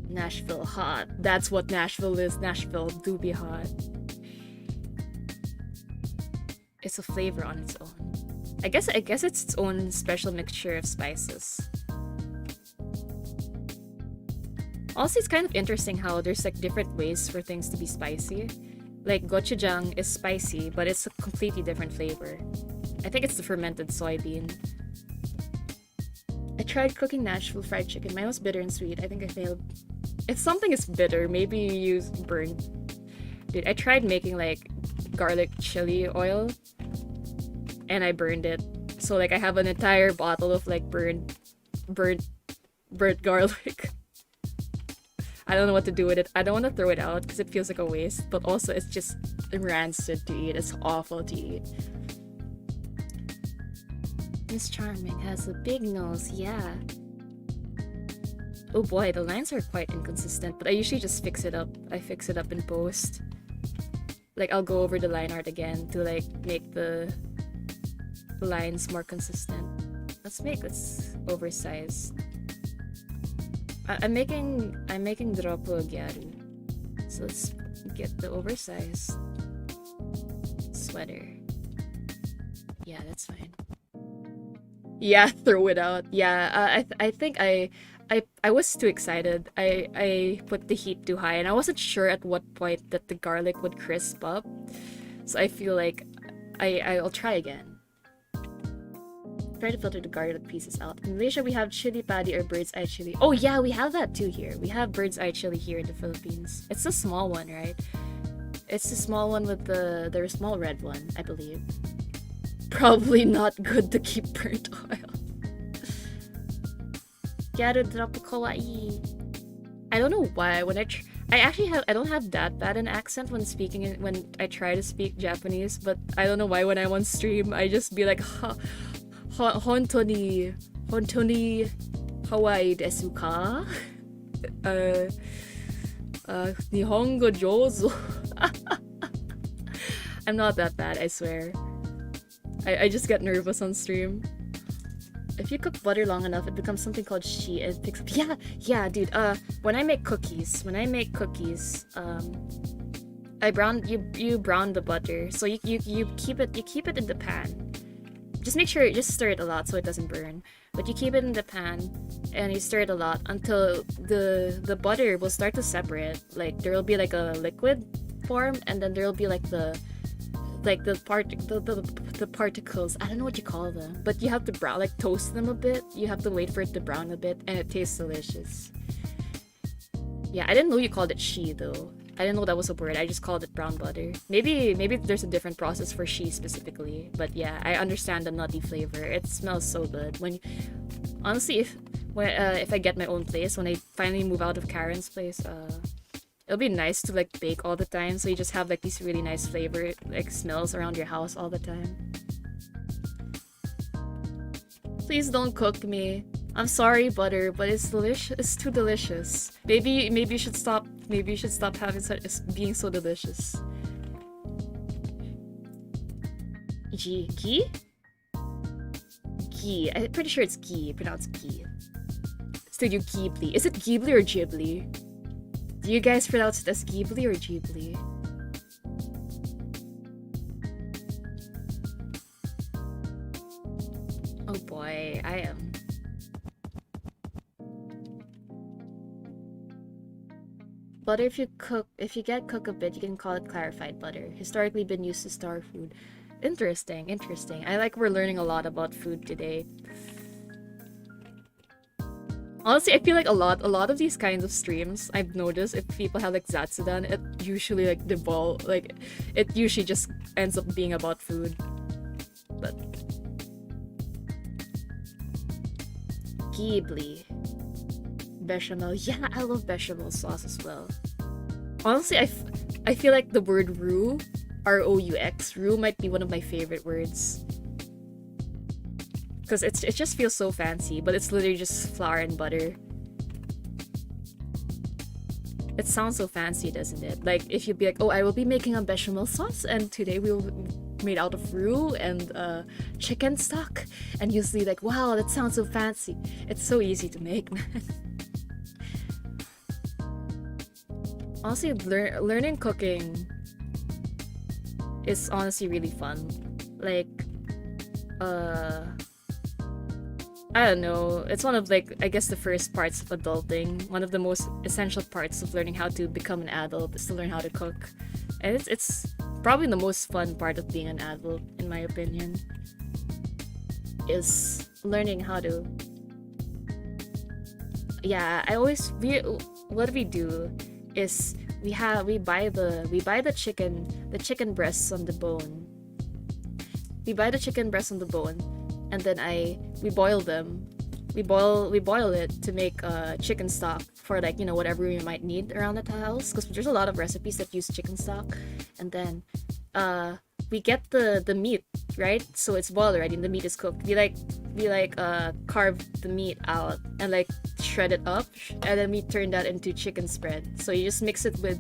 Nashville hot. That's what Nashville is. Nashville do be hot. It's a flavor on its own. I guess it's its own special mixture of spices. Also, it's kind of interesting how there's like different ways for things to be spicy. Like gochujang is spicy, but it's a completely different flavor. I think it's the fermented soybean. I tried cooking Nashville fried chicken. Mine was bitter and sweet. I think I failed. If something is bitter, maybe you use burnt. Dude, I tried making like garlic chili oil and I burned it. So like I have an entire bottle of like burnt garlic. I don't know what to do with it. I don't want to throw it out because it feels like a waste, but also it's just rancid to eat. It's awful to eat. Miss Charming has a big nose, yeah. Oh boy, the lines are quite inconsistent, but I usually just fix it up. I fix it up in post. like I'll go over the line art again to like make the lines more consistent. Let's oversized. I'm making Duroppu again. So let's get the oversized sweater. Yeah, that's fine. Yeah, throw it out. Yeah, I think I was too excited. I put the heat too high, and I wasn't sure at what point that the garlic would crisp up. So I feel like I'll try again. Try to filter the garlic pieces out. In Malaysia, we have chili padi or bird's eye chili. Oh yeah, we have that too here. We have bird's eye chili here in the Philippines. It's the small one, right? It's the small one with the small red one, I believe. Probably not good to keep burnt oil. Garu Duroppu kawaii. I don't know why when I don't have that bad an accent when when I try to speak Japanese, but I don't know why when I'm on stream I just be like Hontoni kawaii desu ka? Nihongo jouzu. I'm not that bad, I swear. I just get nervous on stream. If you cook butter long enough, it becomes something called shi. It picks up. Yeah, dude. When I make cookies, you brown the butter. So you keep it in the pan. Just stir it a lot so it doesn't burn. But you keep it in the pan and you stir it a lot until the butter will start to separate. Like there will be like a liquid form, and then there will be like the particles. I don't know what you call them, but you have to toast them a bit. You have to wait for it to brown a bit, and it tastes delicious. Yeah, I didn't know you called it shi though. I didn't know that was a word. I just called it brown butter. Maybe there's a different process for shi specifically, but yeah, I understand the nutty flavor. It smells so good. Honestly, if I get my own place, when I finally move out of Karen's place, it'll be nice to like bake all the time, so you just have like these really nice flavor like smells around your house all the time. Please don't cook me. I'm sorry, butter, but it's delicious. It's too delicious. Maybe you should stop. Maybe you should stop being so delicious. Ghee? Ghee. I'm pretty sure it's ghee. Pronounced ghee. Studio Ghibli. Is it Ghibli or Ghibli? Do you guys pronounce it as Ghibli or Ghibli? Oh boy, I am. Butter, if you get cook a bit, you can call it clarified butter. Historically been used to star food. Interesting. I like we're learning a lot about food today. Honestly, I feel like a lot of these kinds of streams, I've noticed if people have like Zatsudan, it usually like it usually just ends up being about food. But Ghibli. Bechamel. Yeah, I love bechamel sauce as well. Honestly, I feel like the word roux, R-O-U-X, roux might be one of my favorite words. Because it just feels so fancy, but it's literally just flour and butter. It sounds so fancy, doesn't it? Like, if you'd be like, oh, I will be making a bechamel sauce, and today we'll made out of roux and chicken stock. And usually like, wow, that sounds so fancy. It's so easy to make, man. Honestly, learning cooking is honestly really fun. Like, I don't know. It's one of like, I guess the first parts of adulting. One of the most essential parts of learning how to become an adult is to learn how to cook. And it's probably the most fun part of being an adult, in my opinion. Is learning how to... Yeah, what we do is we buy the chicken breasts on the bone. We buy the chicken breasts on the bone, and then we boil them. We boil it to make chicken stock for like, you know, whatever you might need around the house, because there's a lot of recipes that use chicken stock. And then we get the meat, right? So it's boiled already and the meat is cooked. We carve the meat out and like shred it up, and then we turn that into chicken spread. So you just mix it with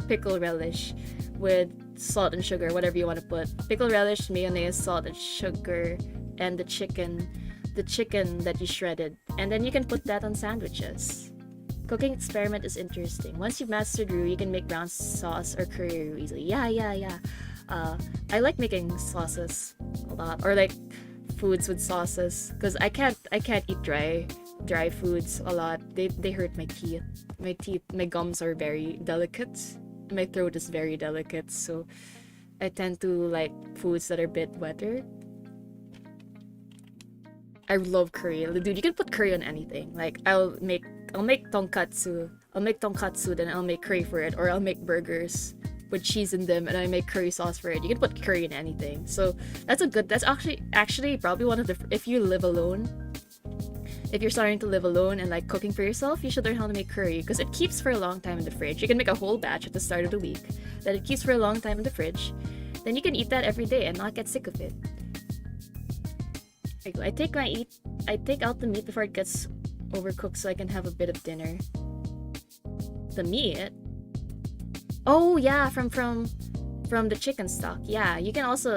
pickle relish with salt and sugar, whatever you want to put. Pickle relish, mayonnaise, salt and sugar, and the chicken that you shredded. And then you can put that on sandwiches. Cooking experiment is interesting. Once you've mastered roux, you can make brown sauce or curry roux easily. Yeah. I like making sauces a lot, or like foods with sauces, because I can't eat dry foods a lot. They hurt my teeth. My gums are very delicate. My throat is very delicate, so I tend to like foods that are a bit wetter. I love curry. Dude, you can put curry on anything. Like I'll make tonkatsu. Then I'll make curry for it, or I'll make burgers with cheese in them and I make curry sauce for it. You can put curry in anything. So that's actually probably one of the, if you live alone, if you're starting to live alone and like cooking for yourself, you should learn how to make curry, because it keeps for a long time in the fridge. You can make a whole batch at the start of the week that it keeps for a long time in the fridge. Then you can eat that every day and not get sick of it. I take out the meat before it gets overcooked so I can have a bit of dinner. The meat? Oh yeah, from the chicken stock. Yeah, you can also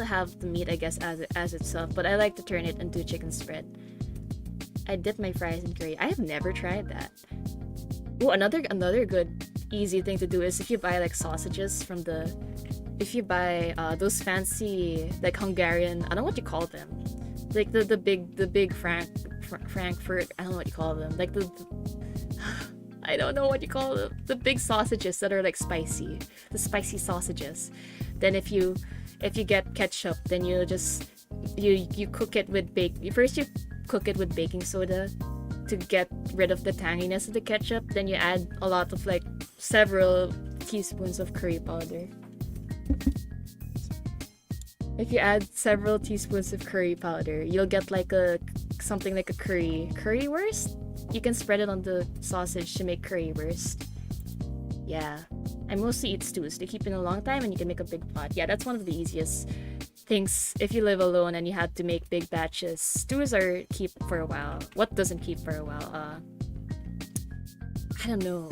have the meat, I guess, as itself, but I like to turn it into chicken spread. I dip my fries in curry. I have never tried that. Oh, another good easy thing to do is if you buy like sausages from if you buy those fancy like Hungarian, I don't know what you call them, like the big Frankfurt, I don't know what you call them, like I don't know what you call them, the big sausages that are like spicy, the spicy sausages. Then if you get ketchup, then you just you cook it with you cook it with baking soda to get rid of the tanginess of the ketchup. Then you add a lot of like several teaspoons of curry powder. If you add several teaspoons of curry powder, you'll get like something like a currywurst. You can spread it on the sausage to make currywurst. Yeah, I mostly eat stews. They keep in a long time and you can make a big pot. Yeah, that's one of the easiest things if you live alone and you have to make big batches. Stews keep for a while. What doesn't keep for a while? I don't know.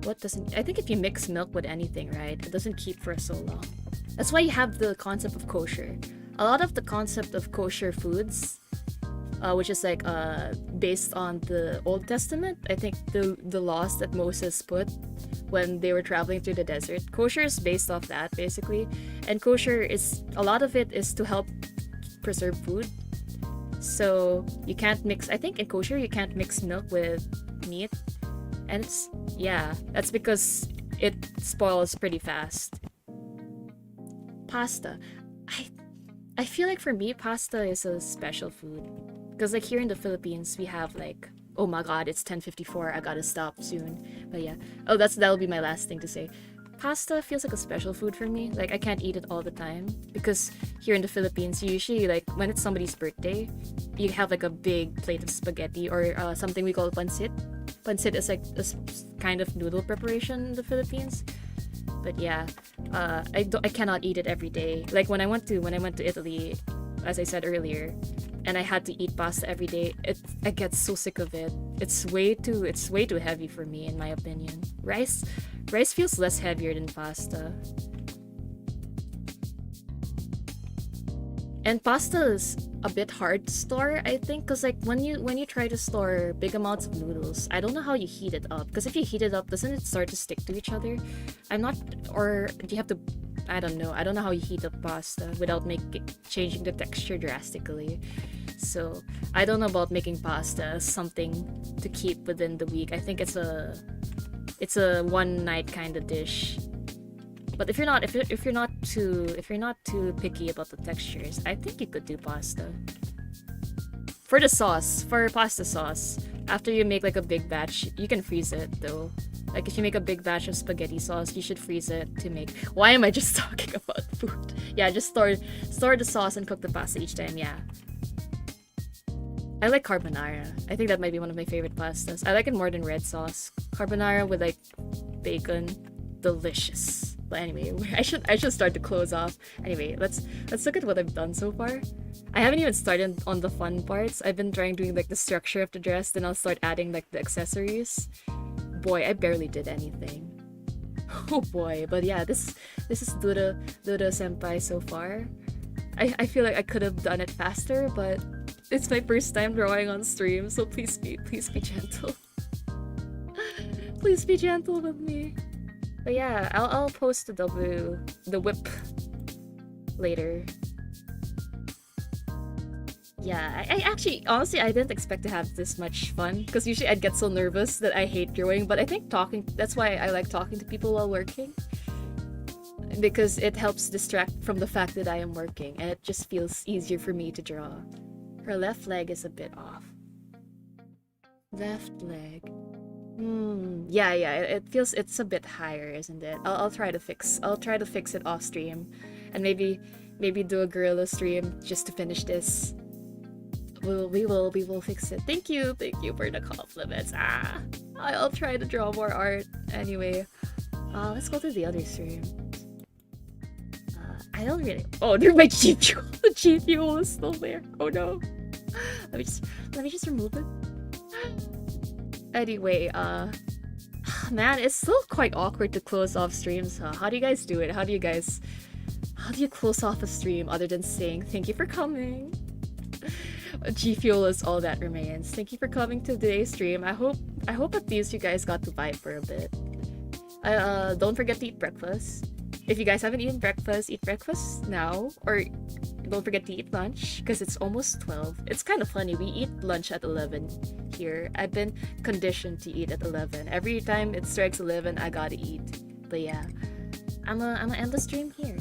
What doesn't? I think if you mix milk with anything, right, it doesn't keep for so long. That's why you have the concept of kosher. A lot of the concept of kosher foods, which is like based on the Old Testament. I think the laws that Moses put when they were traveling through the desert. Kosher is based off that basically, and kosher is a lot of it is to help preserve food. So you can't mix. I think in kosher you can't mix milk with meat, and that's because it spoils pretty fast. Pasta. I feel like for me, pasta is a special food. Because like here in the Philippines, we have like, oh my god, it's 10:54, I gotta stop soon. But yeah, that'll be my last thing to say. Pasta feels like a special food for me. Like I can't eat it all the time because here in the Philippines, usually like when it's somebody's birthday, you have like a big plate of spaghetti or something we call pancit. Pancit is like a kind of noodle preparation in the Philippines. But yeah, I cannot eat it every day. Like when I went to Italy, as I said earlier, and I had to eat pasta every day, I get so sick of it. It's way too heavy for me, in my opinion. Rice feels less heavier than pasta. And pasta is a bit hard to store, I think, because like when you try to store big amounts of noodles, I don't know how you heat it up. Because if you heat it up, doesn't it start to stick to each other? Or do you have to? I don't know how you heat up pasta without changing the texture drastically. So I don't know about making pasta as something to keep within the week. I think it's a one night kind of dish. But if you're not too picky about the textures, I think you could do pasta. For pasta sauce, after you make like a big batch, you can freeze it though. Like if you make a big batch of spaghetti sauce, you should freeze it to make. Why am I just talking about food? Yeah, just store the sauce and cook the pasta each time. Yeah. I like carbonara. I think that might be one of my favorite pastas. I like it more than red sauce. Carbonara with like bacon, delicious. But anyway, I should start to close off. Anyway, let's look at what I've done so far. I haven't even started on the fun parts. I've been trying doing like the structure of the dress, then I'll start adding like the accessories. Boy, I barely did anything. Oh boy, but yeah, this is Dura senpai so far. I feel like I could have done it faster, but it's my first time drawing on stream, so please be gentle. Please be gentle with me. But yeah, I'll post the whip later. Yeah, I actually, honestly, I didn't expect to have this much fun, because usually I'd get so nervous that I hate drawing, but I think that's why I like talking to people while working. Because it helps distract from the fact that I am working, and it just feels easier for me to draw. Her left leg is a bit off. Left leg. Yeah, it feels it's a bit higher, isn't it? I'll try to fix it off stream, and maybe do a guerrilla stream just to finish this. We will fix it. Thank you for the compliments. I'll try to draw more art anyway. Let's go to the other stream. I don't really. Oh, there's my GPU. The GPU is still there. Oh no. Let me just remove it. Anyway, man, it's still quite awkward to close off streams. How do you guys do it? How do you close off a stream other than saying thank you for coming? G Fuel is all that remains. Thank you for coming to today's stream. I hope at least you guys got to vibe for a bit. Don't forget to eat breakfast. If you guys haven't eaten breakfast, eat breakfast now, or don't forget to eat lunch because it's almost 12. It's kind of funny. We eat lunch at 11 here. I've been conditioned to eat at 11. Every time it strikes 11, I gotta eat. But yeah, I'ma end the stream here.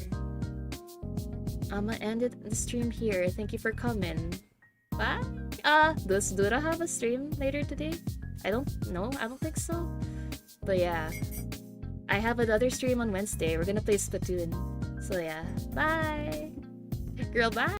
Thank you for coming. Bye. Does Dura have a stream later today? I don't know. I don't think so. But yeah, I have another stream on Wednesday. We're gonna play Splatoon. So yeah, bye. Girl, bye.